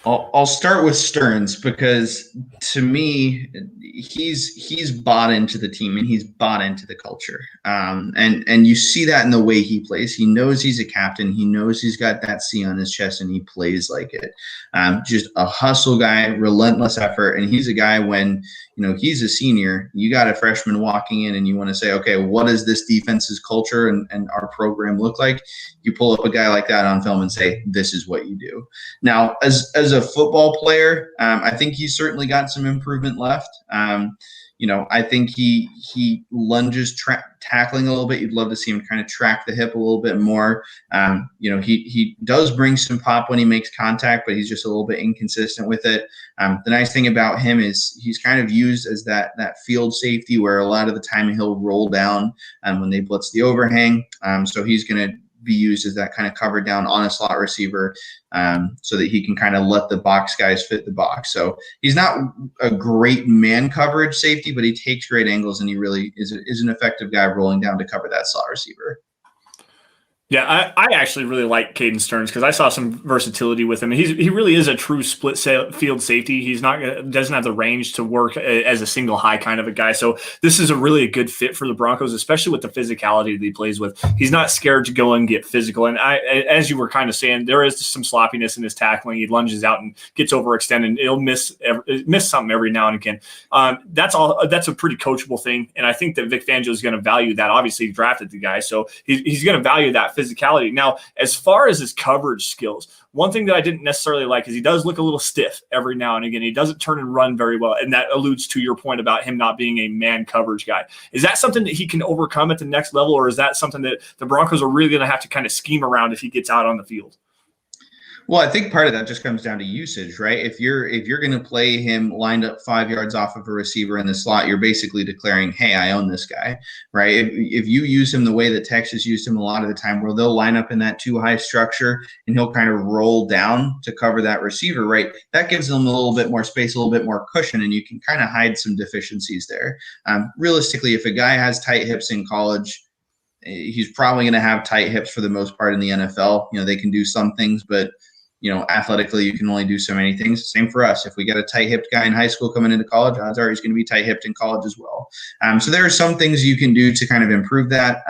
I'll start with Stearns because to me, he's bought into the team and he's bought into the culture. And you see that in the way he plays. He knows he's a captain. He knows he's got that C on his chest and he plays like it. Just a hustle guy, relentless effort. And he's a guy when, he's a senior, you got a freshman walking in and you want to say, okay, what does this defense's culture and our program look like? You pull up a guy like that on film and say, this is what you do. Now, as a football player, I think he's certainly got some improvement left. I think he lunges tackling a little bit. You'd love to see him kind of track the hip a little bit more. He does bring some pop when he makes contact, but he's just a little bit inconsistent with it. The nice thing about him is he's kind of used as that field safety where a lot of the time he'll roll down when they blitz the overhang. So he's going to be used as that kind of cover down on a slot receiver so that he can kind of let the box guys fit the box. So he's not a great man coverage safety, but he takes great angles and he really is an effective guy rolling down to cover that slot receiver. Yeah, I actually really like Kaden Stearns because I saw some versatility with him. He really is a true split field safety. He's doesn't have the range to work as a single high kind of a guy. So this is a really good fit for the Broncos, especially with the physicality that he plays with. He's not scared to go and get physical. And as you were kind of saying, there is some sloppiness in his tackling. He lunges out and gets overextended, and he'll miss something every now and again. That's a pretty coachable thing, and I think that Vic Fangio is going to value that. Obviously, he drafted the guy, so he's going to value that physicality. Now, as far as his coverage skills, one thing that I didn't necessarily like is he does look a little stiff every now and again. He doesn't turn and run very well, and that alludes to your point about him not being a man coverage guy. Is that something that he can overcome at the next level, or is that something that the Broncos are really going to have to kind of scheme around if he gets out on the field? Well, I think part of that just comes down to usage, right? If you're going to play him lined up 5 yards off of a receiver in the slot, you're basically declaring, hey, I own this guy, right? If you use him the way that Texas used him a lot of the time, where they'll line up in that too high structure and he'll kind of roll down to cover that receiver, right? That gives them a little bit more space, a little bit more cushion, and you can kind of hide some deficiencies there. Realistically, if a guy has tight hips in college, he's probably going to have tight hips for the most part in the NFL. They can do some things, but athletically, you can only do so many things. Same for us. If we get a tight-hipped guy in high school coming into college, odds are he's going to be tight-hipped in college as well. So there are some things you can do to kind of improve that,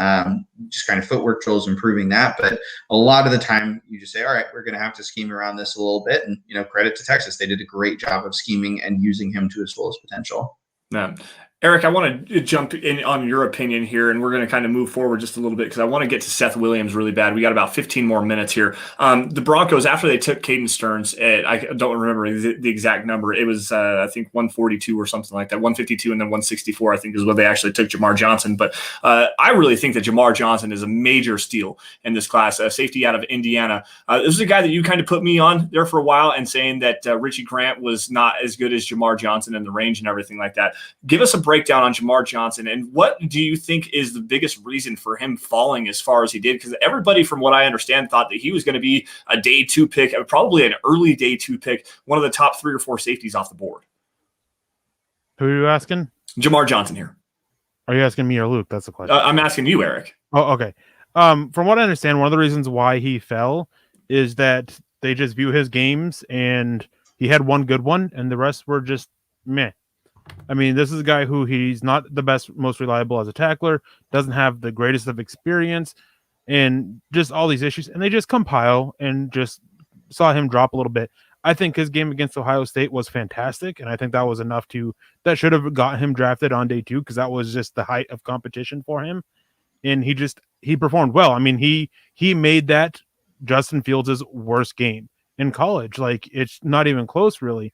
just kind of footwork drills, improving that. But a lot of the time, you just say, all right, we're going to have to scheme around this a little bit. And, credit to Texas. They did a great job of scheming and using him to his fullest potential. Yeah. Eric, I want to jump in on your opinion here, and we're going to kind of move forward just a little bit because I want to get to Seth Williams really bad. We got about 15 more minutes here. The Broncos, after they took Kaden Stearns, I don't remember the exact number. It was, I think, 142 or something like that, 152 and then 164, I think, is what they actually took Jamar Johnson. But I really think that Jamar Johnson is a major steal in this class, a safety out of Indiana. This is a guy that you kind of put me on there for a while and saying that Richie Grant was not as good as Jamar Johnson in the range and everything like that. Give us a breakdown on Jamar Johnson, and what do you think is the biggest reason for him falling as far as he did? Because everybody, from what I understand, thought that he was going to be a day 2 pick, probably an early day 2 pick, one of the top 3 or 4 safeties off the board. Who are you asking? Jamar Johnson here. Are you asking me or Luke? That's the question. I'm asking you, Eric. Oh, okay. From what I understand, one of the reasons why he fell is that they just view his games and he had one good one and the rest were just meh. I mean, this is a guy who he's not the best, most reliable as a tackler, doesn't have the greatest of experience, and just all these issues. And they just compile and just saw him drop a little bit. I think his game against Ohio State was fantastic, and I think that was enough that should have got him drafted on day 2 because that was just the height of competition for him. And he performed well. I mean, he made that Justin Fields' worst game in college. Like, it's not even close, really.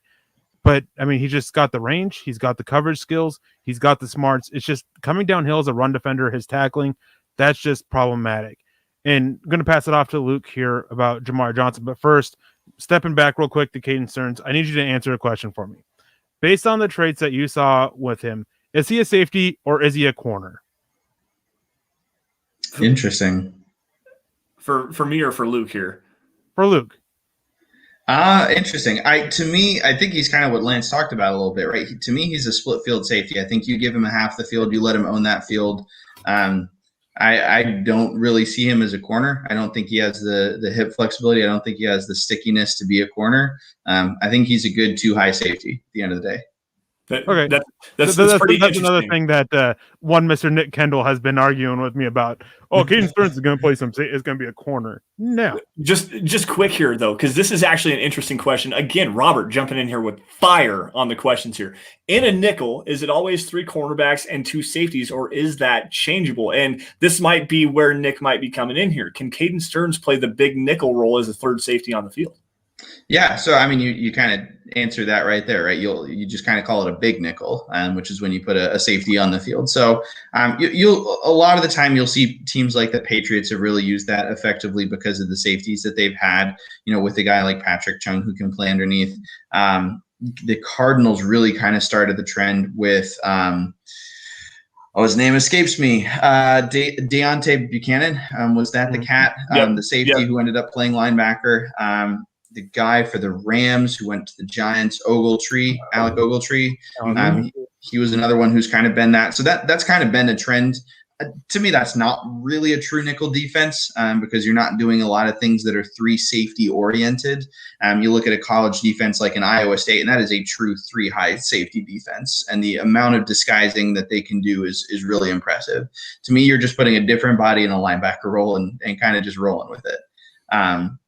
But, I mean, he just got the range. He's got the coverage skills. He's got the smarts. It's just coming downhill as a run defender, his tackling, that's just problematic. And I'm going to pass it off to Luke here about Jamar Johnson. But first, stepping back real quick to Kaden Stearns, I need you to answer a question for me. Based on the traits that you saw with him, is he a safety or is he a corner? Interesting. For me or for Luke here? For Luke. Interesting. I think he's kind of what Lance talked about a little bit, right? To me, he's a split field safety. I think you give him a half the field, you let him own that field. I don't really see him as a corner. I don't think he has the hip flexibility. I don't think he has the stickiness to be a corner. I think he's a good 2 high safety at the end of the day. Okay, that's another thing that one Mr. Nick Kendall has been arguing with me about. Oh, Kaden Stearns is going to play is going to be a corner. No, just quick here though, because this is actually an interesting question. Again, Robert jumping in here with fire on the questions here. In a nickel, is it always 3 cornerbacks and 2 safeties, or is that changeable? And this might be where Nick might be coming in here. Can Kaden Stearns play the big nickel role as a 3rd safety on the field? Yeah, so I mean, you kind of answer that right there, right? You just kind of call it a big nickel, which is when you put a safety on the field. So you'll a lot of the time you'll see teams like the Patriots have really used that effectively because of the safeties that they've had. With a guy like Patrick Chung who can play underneath. The Cardinals really kind of started the trend with. His name escapes me. Deontay Buchanan. Was that the cat? The safety who ended up playing linebacker. The guy for the Rams who went to the Giants, Alec Ogletree. He was another one who's kind of been that. So that's kind of been a trend. To me, that's not really a true nickel defense because you're not doing a lot of things that are 3 safety oriented. You look at a college defense like an Iowa State, and that is a true 3 high safety defense. And the amount of disguising that they can do is really impressive. To me, you're just putting a different body in a linebacker role and kind of just rolling with it.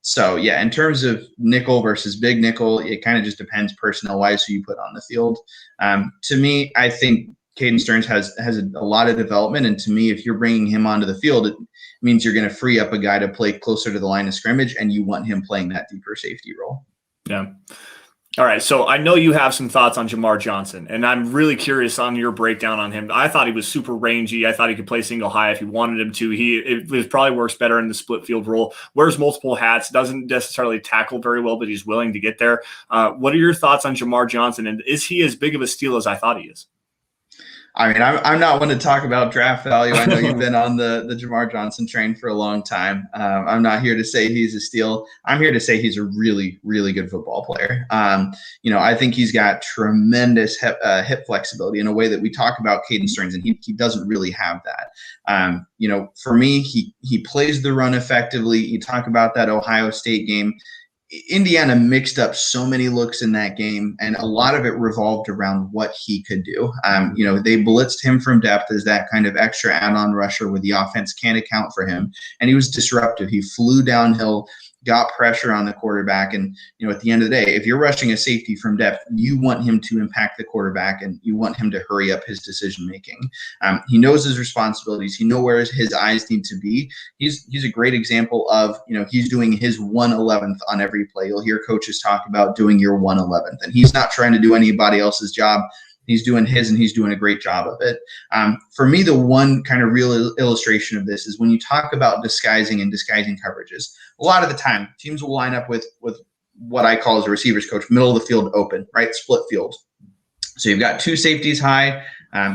So yeah, in terms of nickel versus big nickel, it kind of just depends personnel wise who you put on the field. To me, I think Kaden Stearns has a lot of development, and to me, if you're bringing him onto the field, it means you're going to free up a guy to play closer to the line of scrimmage, and you want him playing that deeper safety role. Yeah. All right, so I know you have some thoughts on Jamar Johnson, and I'm really curious on your breakdown on him. I thought he was super rangy. I thought he could play single high if he wanted him to. It probably works better in the split field role. Wears multiple hats, doesn't necessarily tackle very well, but he's willing to get there. What are your thoughts on Jamar Johnson, and is he as big of a steal as I thought he is? I mean, I'm not one to talk about draft value. I know you've been on the Jamar Johnson train for a long time. I'm not here to say he's a steal. I'm here to say he's a really, really good football player. I think he's got tremendous hip flexibility in a way that we talk about Kaden Stearns, and he doesn't really have that. For me, he plays the run effectively. You talk about that Ohio State game. Indiana mixed up so many looks in that game, and a lot of it revolved around what he could do. They blitzed him from depth as that kind of extra add-on rusher where the offense can't account for him, and he was disruptive. He flew downhill, got pressure on the quarterback, and at the end of the day, if you're rushing a safety from depth, you want him to impact the quarterback, and you want him to hurry up his decision making. He knows his responsibilities. He knows where his eyes need to be. He's a great example of he's doing his 1/11th on every play. You'll hear coaches talk about doing your 1/11th, and he's not trying to do anybody else's job. He's doing his, and he's doing a great job of it. For me, the one kind of real illustration of this is when you talk about disguising coverages. A lot of the time, teams will line up with what I call as a receivers coach, middle of the field open, right? Split field. So you've got 2 safeties high.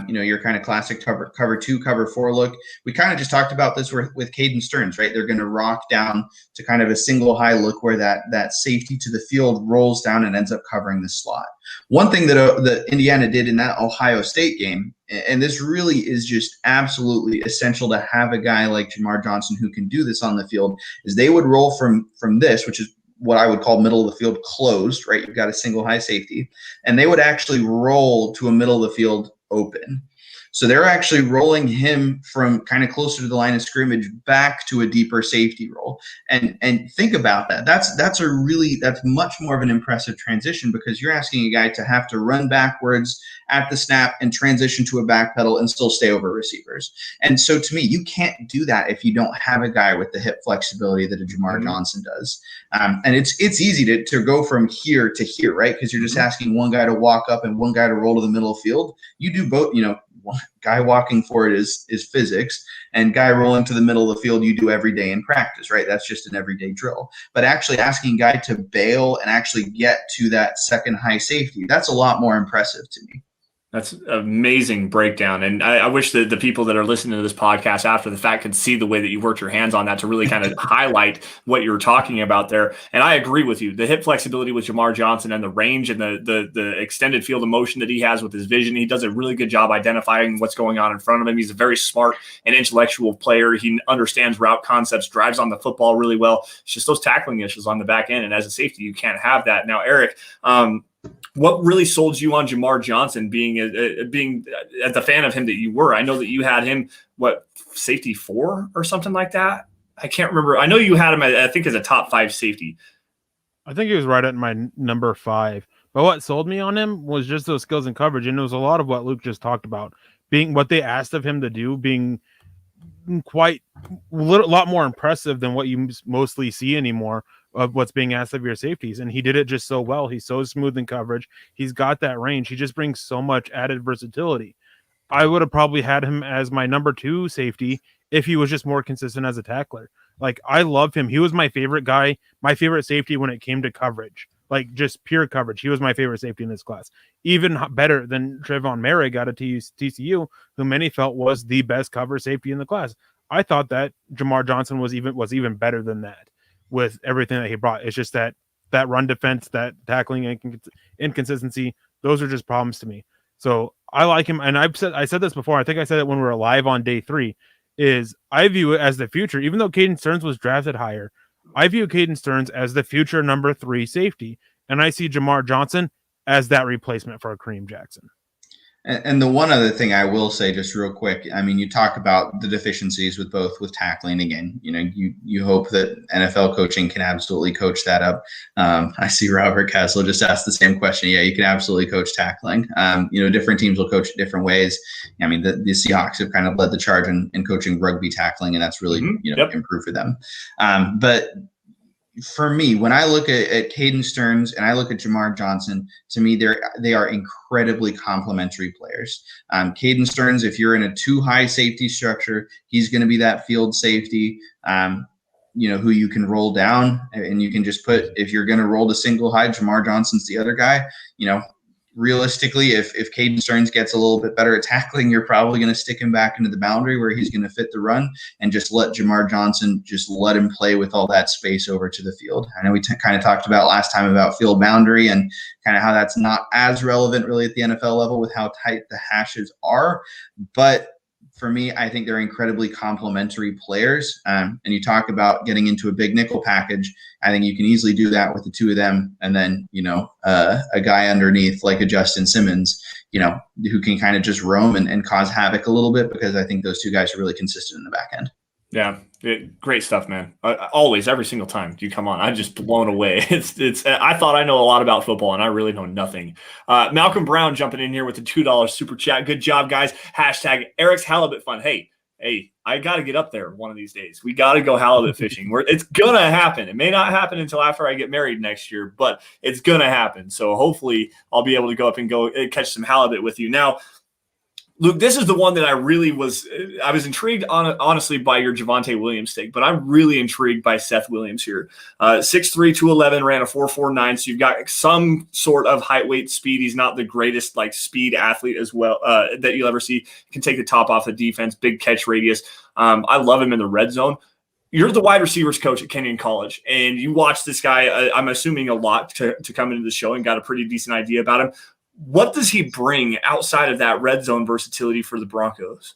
Your kind of classic cover 2, cover 4 look. We kind of just talked about this with Kaden Stearns, right? They're going to rock down to kind of a single high look where that safety to the field rolls down and ends up covering the slot. One thing that Indiana did in that Ohio State game, and this really is just absolutely essential to have a guy like Jamar Johnson who can do this on the field, is they would roll from this, which is what I would call middle of the field closed, right? You've got a single high safety, and they would actually roll to a middle of the field open. So they're actually rolling him from kind of closer to the line of scrimmage back to a deeper safety role. And think about that. That's much more of an impressive transition because you're asking a guy to have to run backwards at the snap and transition to a back pedal and still stay over receivers. And so to me, you can't do that if you don't have a guy with the hip flexibility that a Jamar Johnson does. And it's easy to go from here to here, right? Because you're just asking one guy to walk up and one guy to roll to the middle of the field. You do both, one guy walking for it is physics, and guy rolling to the middle of the field you do every day in practice, right? That's just an everyday drill. But actually asking guy to bail and actually get to that second high safety, that's a lot more impressive to me. That's an amazing breakdown. And I wish that the people that are listening to this podcast after the fact could see the way that you worked your hands on that to really kind of highlight what you're talking about there. And I agree with you. The hip flexibility with Jamar Johnson and the range and the extended field of motion that he has with his vision, he does a really good job identifying what's going on in front of him. He's a very smart and intellectual player. He understands route concepts, drives on the football really well. It's just those tackling issues on the back end. And as a safety, you can't have that. Now, Erick, what really sold you on Jamar Johnson being the fan of him that you were? I know that you had him, safety 4 or something like that? I can't remember. I know you had him, I think, as a top 5 safety. I think he was right at my number 5. But what sold me on him was just those skills and coverage. And it was a lot of what Luke just talked about, being what they asked of him to do, being quite a lot more impressive than what you mostly see anymore of what's being asked of your safeties. And he did it just so well. He's so smooth in coverage. He's got that range. He just brings so much added versatility. I would have probably had him as my number 2 safety if he was just more consistent as a tackler. Like, I loved him. He was my favorite guy, my favorite safety when it came to coverage, like just pure coverage. He was my favorite safety in this class, even better than Trevon Merrick out of TCU, who many felt was the best cover safety in the class. I thought that Jamar Johnson was even better than that with everything that he brought. It's just that run defense, that tackling inconsistency, those are just problems to me. So I like him, and I said this before. I think I said it when we were live on day 3. Is I view it as the future, even though Kaden Stearns was drafted higher. I view Kaden Stearns as the future number 3 safety, and I see Jamar Johnson as that replacement for Kareem Jackson. And the one other thing I will say just real quick, I mean, you talk about the deficiencies with tackling again. You know, you hope that NFL coaching can absolutely coach that up. I see Robert Castle just asked the same question. Yeah, you can absolutely coach tackling. You know, different teams will coach it different ways. I mean, the Seahawks have kind of led the charge in coaching rugby tackling, and that's really, improved for them. But for me, when I look at Kaden Stearns and I look at Jamar Johnson, to me, they are incredibly complementary players. Kaden Stearns, if you're in a too high safety structure, he's going to be that field safety, who you can roll down, and you can just put, if you're going to roll to single high, Jamar Johnson's the other guy. You know, realistically, if Kaden Stearns gets a little bit better at tackling, you're probably going to stick him back into the boundary where he's going to fit the run, and just let Jamar Johnson, just let him play with all that space over to the field. I know we kind of talked about last time about field boundary and kind of how that's not as relevant really at the NFL level with how tight the hashes are. But for me, I think they're incredibly complementary players. And you talk about getting into a big nickel package. I think you can easily do that with the two of them. And then, a guy underneath like a Justin Simmons, who can kind of just roam and cause havoc a little bit, because I think those two guys are really consistent in the back end. Yeah, great stuff, man. Always, every single time you come on, I'm just blown away. It's. I thought I know a lot about football, and I really know nothing. Malcolm Brown jumping in here with the $2 super chat. Good job, guys. Hashtag Erick's halibut fun. Hey, I got to get up there one of these days. We got to go halibut fishing. It's gonna happen. It may not happen until after I get married next year, but it's gonna happen. So hopefully, I'll be able to go up and go catch some halibut with you now. Luke, this is the one that I was intrigued honestly by your Javonte Williams take, but I'm really intrigued by Seth Williams here. 6'3", 211, ran a 4.49, so you've got some sort of height, weight, speed. He's not the greatest speed athlete as well that you'll ever see. He can take the top off the defense, big catch radius. I love him in the red zone. You're the wide receivers coach at Kenyon College, and you watched this guy, I'm assuming a lot to come into the show, and got a pretty decent idea about him. What does he bring outside of that red zone versatility for the Broncos?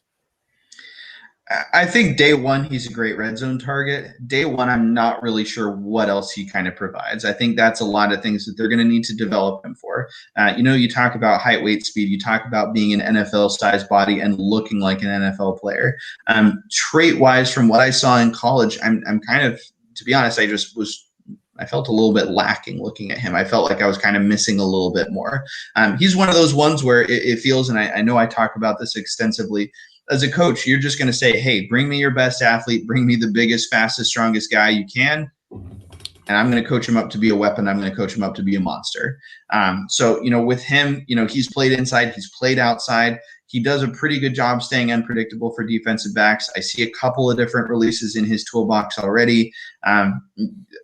I think day one, he's a great red zone target. Day one, I'm not really sure what else he kind of provides. I think that's a lot of things that they're going to need to develop him for. You talk about height, weight, speed. You talk about being an NFL-sized body and looking like an NFL player. Trait-wise, from what I saw in college, I'm kind of, to be honest, I felt a little bit lacking looking at him. I felt like I was kind of missing a little bit more. He's one of those ones where it feels, and I know I talk about this extensively, as a coach, you're just going to say, hey, bring me your best athlete, bring me the biggest, fastest, strongest guy you can, and I'm going to coach him up to be a weapon. I'm going to coach him up to be a monster. So with him, he's played inside, he's played outside. He does a pretty good job staying unpredictable for defensive backs. I see a couple of different releases in his toolbox already.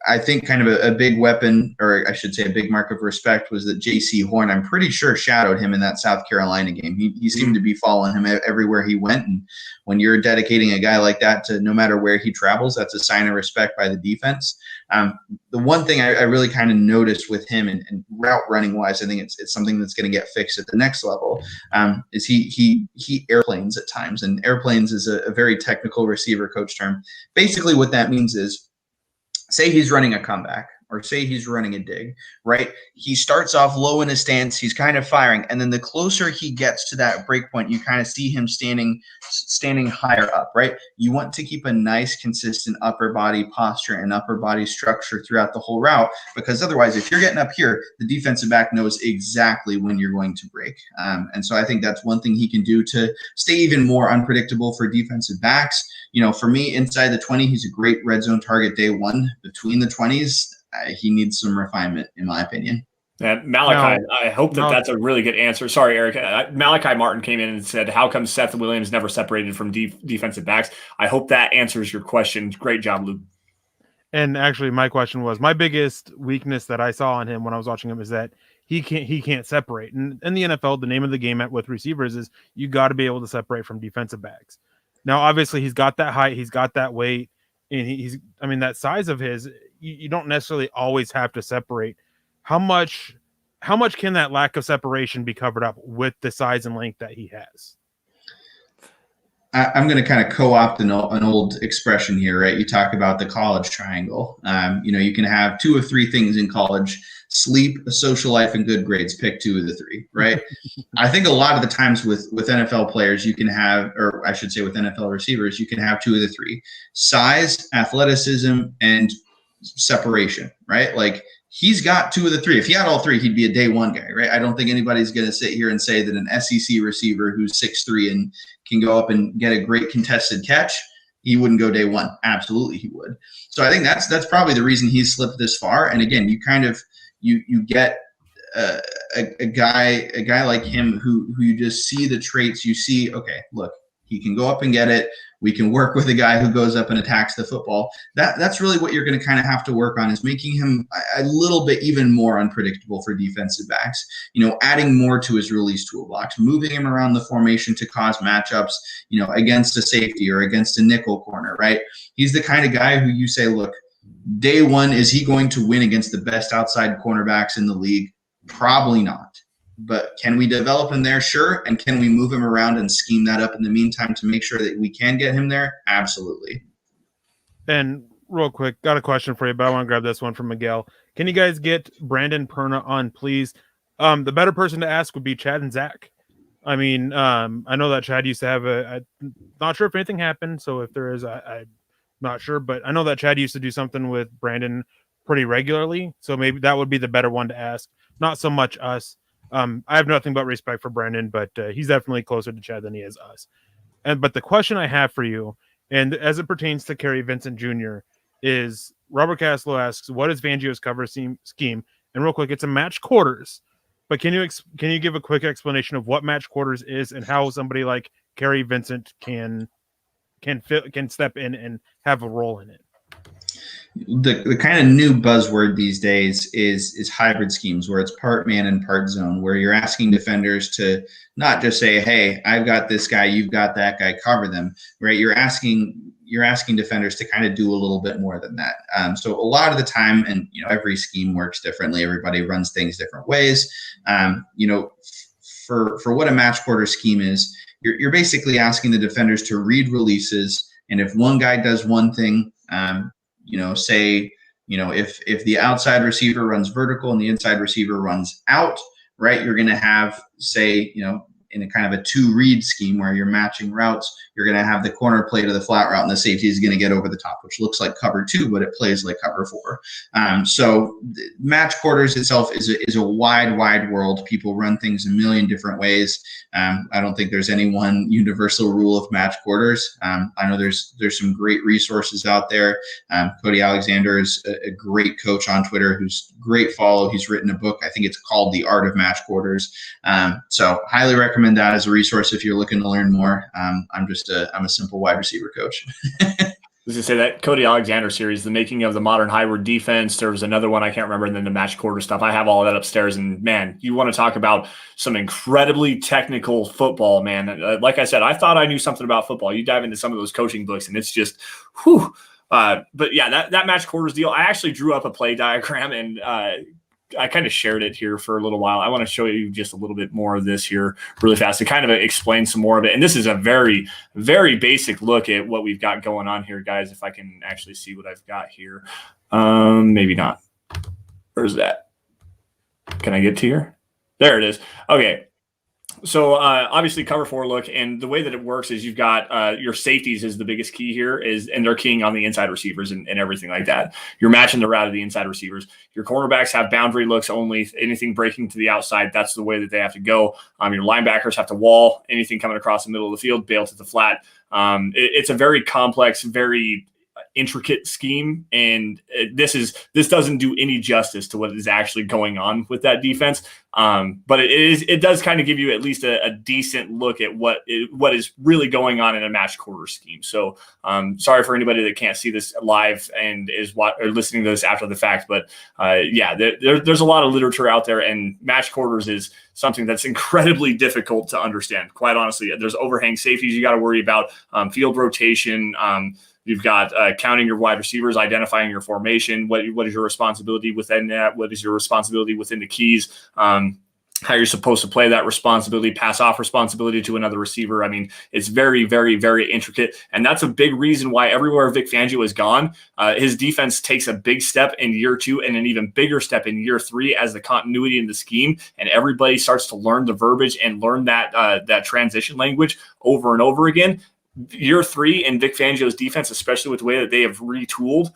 I think kind of a big weapon, or I should say a big mark of respect, was that J.C. Horn, I'm pretty sure, shadowed him in that South Carolina game. He seemed to be following him everywhere he went. And when you're dedicating a guy like that to no matter where he travels, that's a sign of respect by the defense. The one thing I really kind of noticed with him, and route running wise, I think it's something that's going to get fixed at the next level, is he airplanes at times. And airplanes is a very technical receiver coach term. Basically what that means is, say he's running a comeback, or say he's running a dig, right? He starts off low in his stance, he's kind of firing, and then the closer he gets to that break point, you kind of see him standing higher up, right? You want to keep a nice, consistent upper body posture and upper body structure throughout the whole route, because otherwise, if you're getting up here, the defensive back knows exactly when you're going to break. And so I think that's one thing he can do to stay even more unpredictable for defensive backs. For me, inside the 20, he's a great red zone target day one. Between the 20s, he needs some refinement, in my opinion. And Malachi, I hope that's a really good answer. Sorry, Eric. Malachi Martin came in and said, how come Seth Williams never separated from defensive backs? I hope that answers your question. Great job, Luke. And actually, my question was, my biggest weakness that I saw on him when I was watching him is that he can't separate. And in the NFL, the name of the game with receivers is you got to be able to separate from defensive backs. Now, obviously, he's got that height, he's got that weight, and that size of his, you don't necessarily always have to separate. How much can that lack of separation be covered up with the size and length that he has? I'm going to kind of co-opt an old expression here, right? You talk about the college triangle. You can have 2 of 3 things in college: sleep, a social life, and good grades. Pick 2 of the 3, right? I think a lot of the times with NFL players, you can have, or I should say with NFL receivers, you can have 2 of the 3: size, athleticism, and separation, right? Like, he's got 2 of the 3. If he had all 3, he'd be a day one guy, right? I don't think anybody's going to sit here and say that an SEC receiver who's 6'3" and can go up and get a great contested catch, he wouldn't go day one. Absolutely, he would. So I think that's probably the reason he's slipped this far. And again, you kind of you get a guy like him who you just see the traits. You see, okay, look, he can go up and get it. We can work with a guy who goes up and attacks the football. That's really what you're going to kind of have to work on, is making him a little bit even more unpredictable for defensive backs. Adding more to his release toolbox, moving him around the formation to cause matchups, against a safety or against a nickel corner, right? He's the kind of guy who you say, look, day one, is he going to win against the best outside cornerbacks in the league? Probably not. But can we develop him there? Sure. And can we move him around and scheme that up in the meantime to make sure that we can get him there? Absolutely. And real quick, got a question for you, but I want to grab this one from Miguel. Can you guys get Brandon Perna on, please? The better person to ask would be Chad and Zach. I know that Chad used to have I'm not sure if anything happened. So if there is, I'm not sure, but I know that Chad used to do something with Brandon pretty regularly. So maybe that would be the better one to ask. Not so much us. I have nothing but respect for Brandon, but he's definitely closer to Chad than he is us. But the question I have for you, and as it pertains to Kerry Vincent Jr., is Robert Caslow asks, what is Fangio's cover scheme? And real quick, it's a match quarters. But can you give a quick explanation of what match quarters is and how somebody like Kerry Vincent can step in and have a role in it? The kind of new buzzword these days is hybrid schemes, where it's part man and part zone, where you're asking defenders to not just say, hey, I've got this guy, you've got that guy, cover them, right? You're asking defenders to kind of do a little bit more than that. So a lot of the time, and every scheme works differently. Everybody runs things different ways. For what a match quarter scheme is, you're basically asking the defenders to read releases, and if one guy does one thing, if the outside receiver runs vertical and the inside receiver runs out, right, you're going to have, say, in a kind of a 2-read scheme where you're matching routes, you're going to have the corner play to the flat route, and the safety is going to get over the top, which looks like cover 2, but it plays like cover 4. So match quarters itself is a wide world. People run things a million different ways. I don't think there's any one universal rule of match quarters. I know there's some great resources out there. Cody Alexander is a great coach on Twitter who's great follow. He's written a book. I think it's called The Art of Match Quarters. So highly recommend that as a resource if you're looking to learn more. I'm a simple wide receiver coach. I was going to say that Cody Alexander series, The Making of the Modern Hybrid Defense. There was another one I can't remember, and then the match quarter stuff. I have all of that upstairs, and man, you want to talk about some incredibly technical football, man. Like I said, I thought I knew something about football. You dive into some of those coaching books, and it's just, whew. But yeah, that match quarters deal. I actually drew up a play diagram, and I kind of shared it here for a little while. I want to show you just a little bit more of this here really fast to kind of explain some more of it. And this is a very, very basic look at what we've got going on here, guys. If I can actually see what I've got here. Maybe not. Where's that? Can I get to here? There it is. Okay. So obviously cover 4 look, and the way that it works is you've got your safeties is the biggest key here, and they're keying on the inside receivers and everything like that. You're matching the route of the inside receivers. Your cornerbacks have boundary looks only. Anything breaking to the outside, that's the way that they have to go. Your linebackers have to wall. Anything coming across the middle of the field, bail to the flat. It's a very complex, very intricate scheme, and this doesn't do any justice to what is actually going on with that defense. But it does kind of give you at least a decent look at what is really going on in a match quarter scheme. So sorry for anybody that can't see this live and is listening to this after the fact, but there's a lot of literature out there, and match quarters is something that's incredibly difficult to understand. Quite honestly, there's overhang safeties you got to worry about, field rotation. You've got counting your wide receivers, identifying your formation. What is your responsibility within that? What is your responsibility within the keys? How you're supposed to play that responsibility, pass off responsibility to another receiver. I mean, it's very, very, very intricate. And that's a big reason why everywhere Vic Fangio has gone, his defense takes a big step in year 2 and an even bigger step in year 3 as the continuity in the scheme. And everybody starts to learn the verbiage and learn that transition language over and over again. Year 3 in Vic Fangio's defense, especially with the way that they have retooled,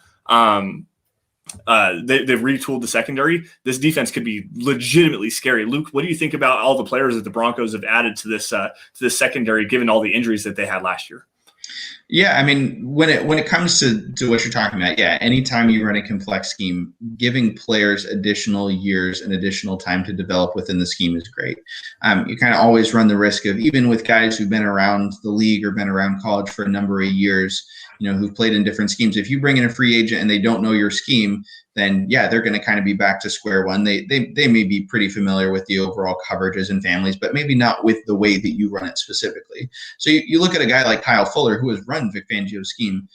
they've retooled the secondary. This defense could be legitimately scary. Luke, what do you think about all the players that the Broncos have added to this secondary, given all the injuries that they had last year? Yeah, I mean, when it comes to what you're talking about, anytime you run a complex scheme, giving players additional years and additional time to develop within the scheme is great. You kind of always run the risk of, even with guys who've been around the league or been around college for a number of years, who've played in different schemes. If you bring in a free agent and they don't know your scheme, then they're going to kind of be back to square one. They may be pretty familiar with the overall coverages and families, but maybe not with the way that you run it specifically. So you look at a guy like Kyle Fuller, who has run Vic Fangio's scheme.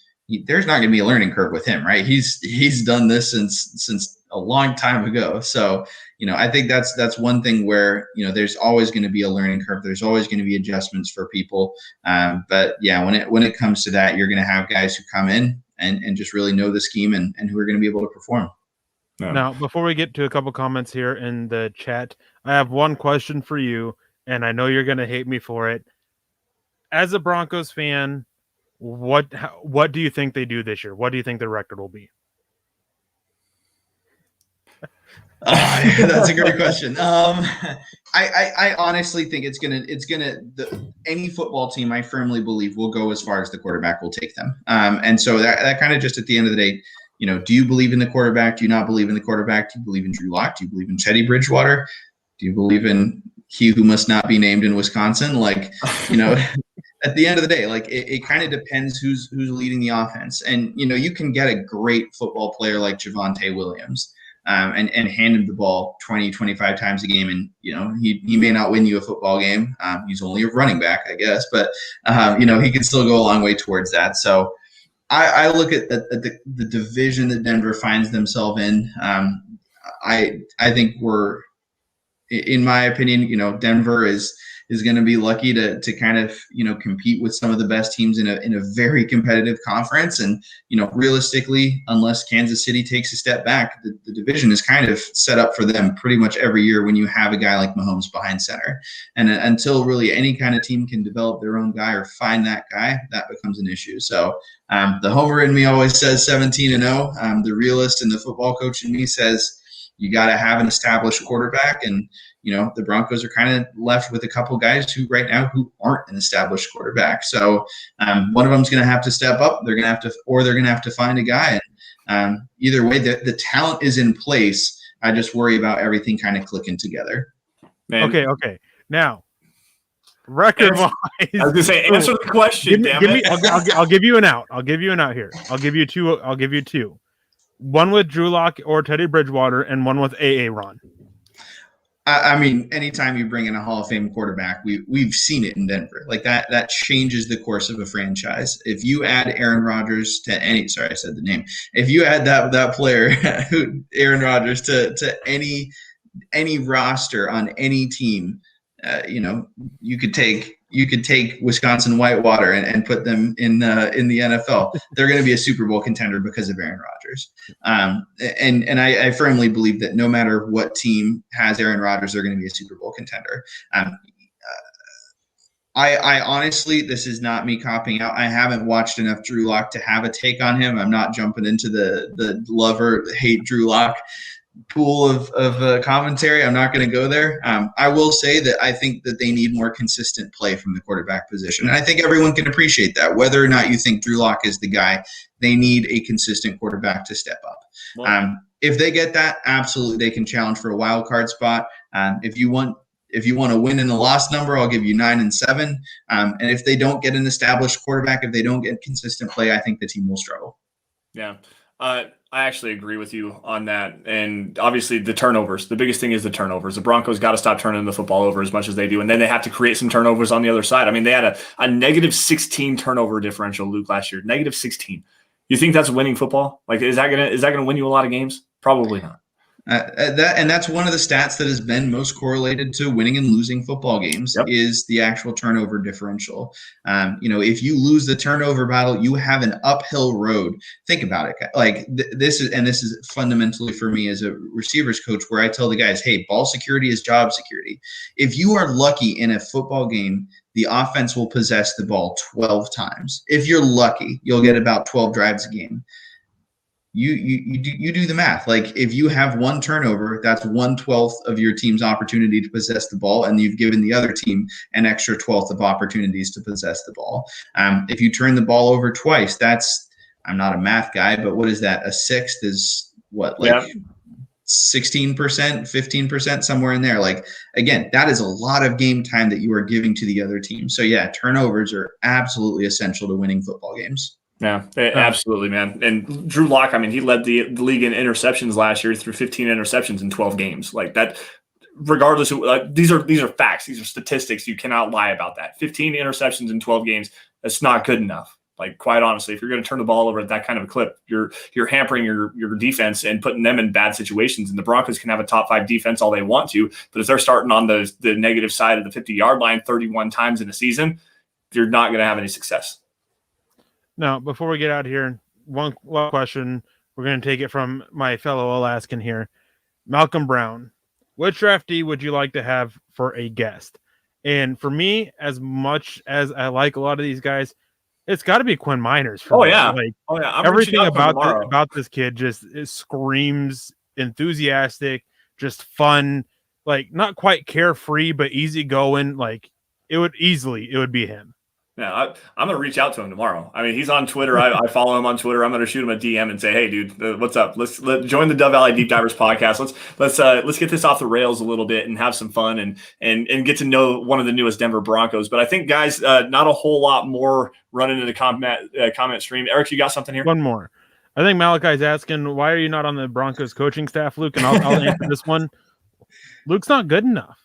There's not going to be a learning curve with him, right? He's done this since a long time ago. So I think that's one thing where there's always going to be a learning curve. There's always going to be adjustments for people. But when it comes to that, you're going to have guys who come in and just really know the scheme and who are going to be able to perform. Yeah. Now, before we get to a couple comments here in the chat, I have one question for you, and I know you're going to hate me for it. As a Broncos fan, what do you think they do this year? What do you think their record will be? That's a great question. I honestly think any football team, I firmly believe, will go as far as the quarterback will take them. And so that kind of just at the end of the day, do you believe in the quarterback? Do you not believe in the quarterback? Do you believe in Drew Lock? Do you believe in Teddy Bridgewater? Do you believe in he who must not be named in Wisconsin? At the end of the day, it kind of depends who's leading the offense. And, you can get a great football player like Javonte Williams and hand him the ball 20, 25 times a game. And, he may not win you a football game. He's only a running back, I guess. But, he can still go a long way towards that. So I look at the division that Denver finds themselves in. I think in my opinion, Denver is going to be lucky to kind of, compete with some of the best teams in a very competitive conference. And, realistically, unless Kansas City takes a step back, the division is kind of set up for them pretty much every year when you have a guy like Mahomes behind center. And until really any kind of team can develop their own guy or find that guy, that becomes an issue. So the homer in me always says 17-0. The realist and the football coach in me says you got to have an established quarterback. And the Broncos are kind of left with a couple guys who aren't an established quarterback. So one of them's going to have to step up. They're going to have to find a guy. And either way, the talent is in place. I just worry about everything kind of clicking together. Man. Okay. Now, record-wise, I was going to say, answer the question. I'll give you an out. I'll give you an out here. I'll give you two. One with Drew Lock or Teddy Bridgewater, and one with AA Ron. I mean, anytime you bring in a Hall of Fame quarterback, we've seen it in Denver. That changes the course of a franchise. If you add Aaron Rodgers to if you add that player, Aaron Rodgers to any roster on any team, you could take Wisconsin Whitewater and put them in the NFL. They're going to be a Super Bowl contender because of Aaron Rodgers. And I firmly believe that no matter what team has Aaron Rodgers, they're going to be a Super Bowl contender. I honestly, this is not me copying out. I haven't watched enough Drew Lock to have a take on him. I'm not jumping into the love or hate Drew Lock pool of commentary. I'm not going to go there. I will say that I think that they need more consistent play from the quarterback position. And I think everyone can appreciate that. Whether or not you think Drew Lock is the guy, they need a consistent quarterback to step up. Well, if they get that, absolutely they can challenge for a wild card spot. If you want to win in the loss number, I'll give you 9 and 7. And if they don't get an established quarterback, if they don't get consistent play, I think the team will struggle. Yeah. I actually agree with you on that. And obviously the turnovers, the biggest thing is the turnovers. The Broncos got to stop turning the football over as much as they do. And then they have to create some turnovers on the other side. I mean, they had a negative 16 turnover differential, Luke, last year, negative 16. You think that's winning football? Like, is that gonna win you a lot of games? Probably not. That's one of the stats that has been most correlated to winning and losing football games is the actual turnover differential. If you lose the turnover battle, you have an uphill road. Think about it. Like this is fundamentally for me as a receivers coach, where I tell the guys, hey, ball security is job security. If you are lucky in a football game, the offense will possess the ball 12 times. If you're lucky, you'll get about 12 drives a game. You do the math. Like if you have one turnover, that's 1/12 of your team's opportunity to possess the ball, and you've given the other team an extra 12th of opportunities to possess the ball. If you turn the ball over twice, I'm not a math guy, but what is that? A sixth is what, like 16%, 15%, somewhere in there. Like again, that is a lot of game time that you are giving to the other team. So yeah, turnovers are absolutely essential to winning football games. Yeah, absolutely, man. And Drew Lock, I mean, he led the league in interceptions last year through 15 interceptions in 12 games. Like that, regardless of these are facts, these are statistics. You cannot lie about that. 15 interceptions in 12 games, that's not good enough. Like quite honestly, if you're going to turn the ball over at that kind of a clip, you're hampering your defense and putting them in bad situations. And the Broncos can have a top 5 defense all they want to, but if they're starting on the negative side of the 50-yard line 31 times in a season, you're not going to have any success. Now, before we get out of here, one question. We're going to take it from my fellow Alaskan here. Malcolm Brown, which draftee would you like to have for a guest? And for me, as much as I like a lot of these guys, it's got to be Quinn Miners. For me. I'm everything about this kid just screams enthusiastic, just fun, like not quite carefree, but easygoing. Like it would be him. Yeah, I'm going to reach out to him tomorrow. I mean, he's on Twitter. I follow him on Twitter. I'm going to shoot him a DM and say, hey, dude, what's up? Let's join the Dove Valley Deep Divers podcast. Let's get this off the rails a little bit and have some fun and get to know one of the newest Denver Broncos. But I think, guys, not a whole lot more running into the comment stream. Eric, you got something here? One more. I think Malachi's asking, why are you not on the Broncos coaching staff, Luke? And I'll answer this one. Luke's not good enough.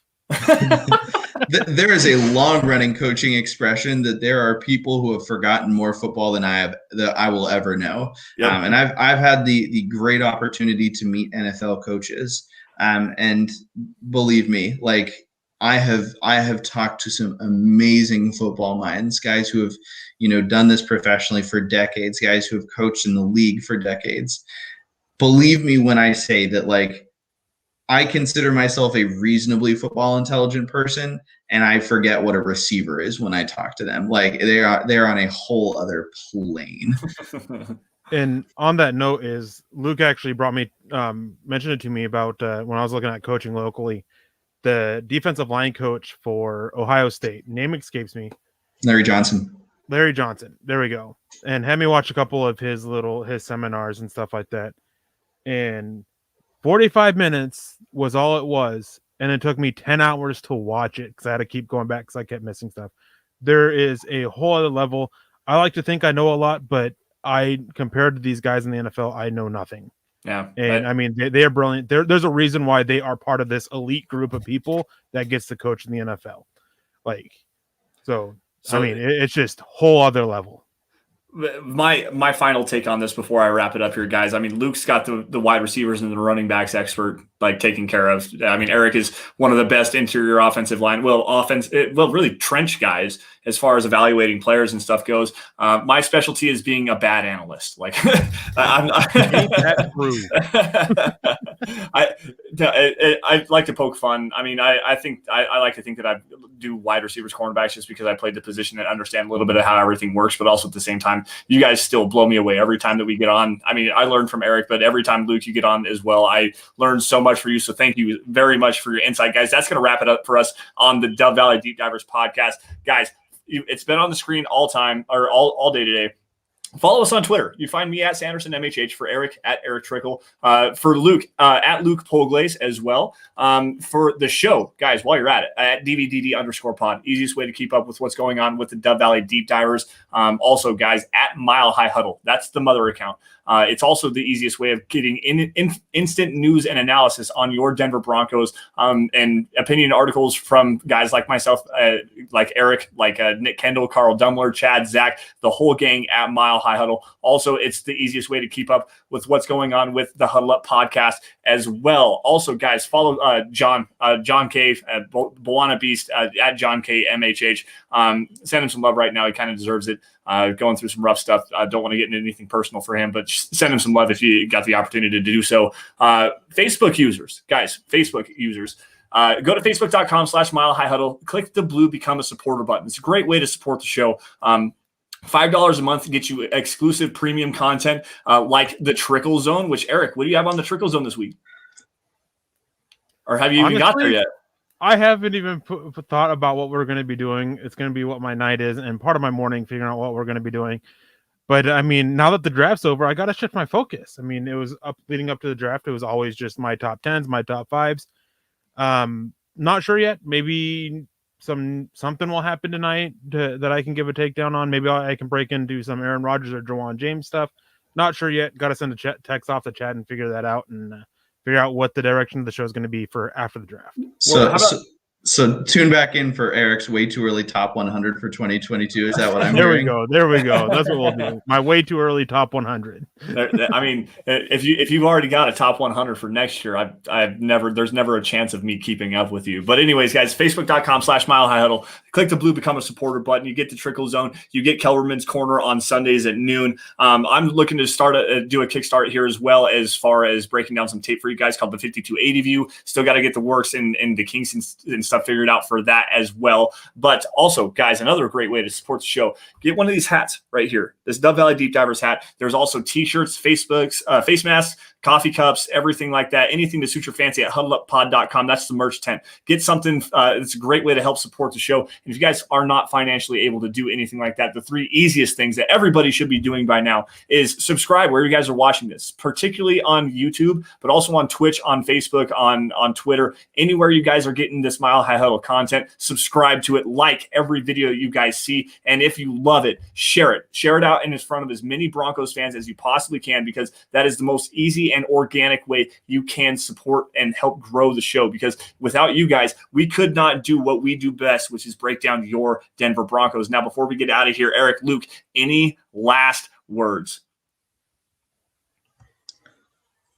There is a long-running coaching expression that there are people who have forgotten more football than I will ever know. Yep. And I've had the great opportunity to meet NFL coaches, and believe me, like I have talked to some amazing football minds, guys who have done this professionally for decades, guys who have coached in the league for decades. Believe me when I say that, like, I consider myself a reasonably football intelligent person, and I forget what a receiver is when I talk to them. Like they're on a whole other plane. And on that note is Luke actually mentioned it to me about when I was looking at coaching locally, the defensive line coach for Ohio State, name escapes me. Larry Johnson. There we go. And had me watch a couple of his seminars and stuff like that. And 45 minutes was all it was, and it took me 10 hours to watch it because I had to keep going back because I kept missing stuff. There is a whole other level. I like to think I know a lot, but compared to these guys in the NFL, I know nothing. Yeah. And I mean, they are brilliant. There's a reason why they are part of this elite group of people that gets to coach in the NFL. So I mean, it's just whole other level. My final take on this before I wrap it up here, guys. I mean, Luke's got the wide receivers and the running backs expert taken care of. I mean, Eric is one of the best interior offensive line, really trench guys as far as evaluating players and stuff goes. My specialty is being a bad analyst. Like I'm Ain't that true? I like to poke fun. I mean, I think I like to think that I do wide receivers, cornerbacks, just because I played the position and understand a little bit of how everything works. But also at the same time, you guys still blow me away every time that we get on. I mean, I learned from Eric, but every time, Luke, you get on as well, I learn so much for you. So thank you very much for your insight, guys. That's going to wrap it up for us on the Dove Valley Deep Divers podcast, guys. It's been on the screen all day today. Follow us on Twitter. You find me at Sanderson MHH, for Eric at Erick Trickel, for Luke at Luc Polglaze as well. For the show, guys, while you're at it, at DVDD_pod, easiest way to keep up with what's going on with the Dove Valley Deep Divers. Also, guys, at Mile High Huddle, that's the mother account. It's also the easiest way of getting instant news and analysis on your Denver Broncos, and opinion articles from guys like myself, like Eric, like Nick Kendall, Carl Dumler, Chad, Zach, the whole gang at Mile High Huddle. Also, it's the easiest way to keep up with what's going on with the Huddle Up podcast as well. Also, guys, follow John K, Boana Beast, at John K MHH. Send him some love right now. He kind of deserves it. Going through some rough stuff. I don't want to get into anything personal for him, but just send him some love if you got the opportunity to do so. Facebook users, guys, go to facebook.com/Mile High Huddle. Click the blue Become a Supporter button. It's a great way to support the show. $5 a month to get you exclusive premium content, like the Trickel Zone, which, Eric, what do you have on the Trickel Zone this week? Or have you even got there yet? I haven't even thought about what we're going to be doing. It's going to be what my night is and part of my morning figuring out what we're going to be doing. But I mean, now that the draft's over, I got to shift my focus. I mean, it was leading up to the draft. It was always just my top 10s, my top 5s. Not sure yet. Maybe something will happen tonight that I can give a takedown on. Maybe I can break into some Aaron Rodgers or Jawan James stuff. Not sure yet. Got to send a text off the chat and figure that out and figure out what the direction of the show is going to be for after the draft. So tune back in for Eric's way too early top 100 for 2022. Is that what I'm hearing? There we go. That's what we'll do. My way too early top 100. I mean, if you've already got a top 100 for next year, there's never a chance of me keeping up with you. But anyways, guys, facebook.com/Mile High Huddle. Click the blue Become a Supporter button. You get the Trickel Zone. You get Kelberman's Corner on Sundays at noon. I'm looking to do a kickstart here as well, as far as breaking down some tape for you guys called the 5280 View. Still got to get the works and the kinks and stuff figured out for that as well. But also, guys, another great way to support the show, get one of these hats right here, this Dove Valley Deep Divers hat. There's also t-shirts, face masks, coffee cups, everything like that, anything to suit your fancy at huddleuppod.com. That's the merch tent. Get something. It's a great way to help support the show. And if you guys are not financially able to do anything like that, the 3 easiest things that everybody should be doing by now is subscribe where you guys are watching this, particularly on YouTube, but also on Twitch, on Facebook, on Twitter, anywhere you guys are getting this Mile High Huddle content. Subscribe to it, like every video you guys see, and if you love it, share it out in front of as many Broncos fans as you possibly can, because that is the most easy and organic way you can support and help grow the show, because without you guys, we could not do what we do best, which is break down your Denver Broncos. Now, before we get out of here, Eric, Luke, any last words?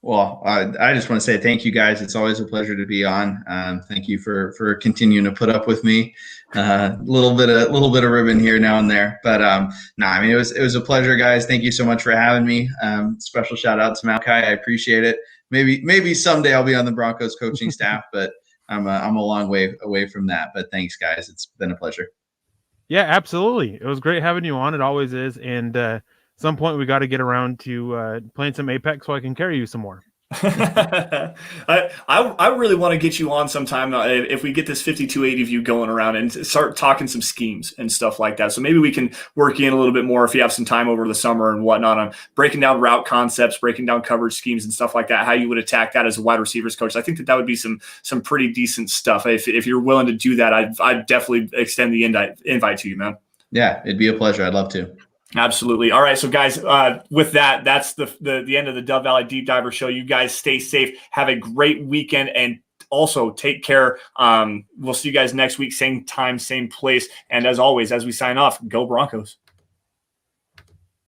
Well, I just want to say thank you, guys. It's always a pleasure to be on. Thank you for continuing to put up with me. Little bit of ribbon here now and there, but I mean, it was a pleasure, guys. Thank you so much for having me. Special shout out to Malachi. I appreciate it. Maybe someday I'll be on the Broncos coaching staff, but I'm a long way away from that. But thanks, guys. It's been a pleasure. Yeah, absolutely. It was great having you on. It always is. And some point we got to get around to playing some Apex so I can carry you some more. I really want to get you on sometime if we get this 5280 View going around and start talking some schemes and stuff like that. So maybe we can work in a little bit more if you have some time over the summer and whatnot on breaking down route concepts, breaking down coverage schemes and stuff like that, how you would attack that as a wide receivers coach. I think that would be some pretty decent stuff. If you're willing to do that, I'd definitely extend the invite to you, man. Yeah, it'd be a pleasure. I'd love to. Absolutely. All right. So guys, with that, that's the end of the Dove Valley Deep Diver show. You guys stay safe. Have a great weekend and also take care. We'll see you guys next week. Same time, same place. And as always, as we sign off, go Broncos.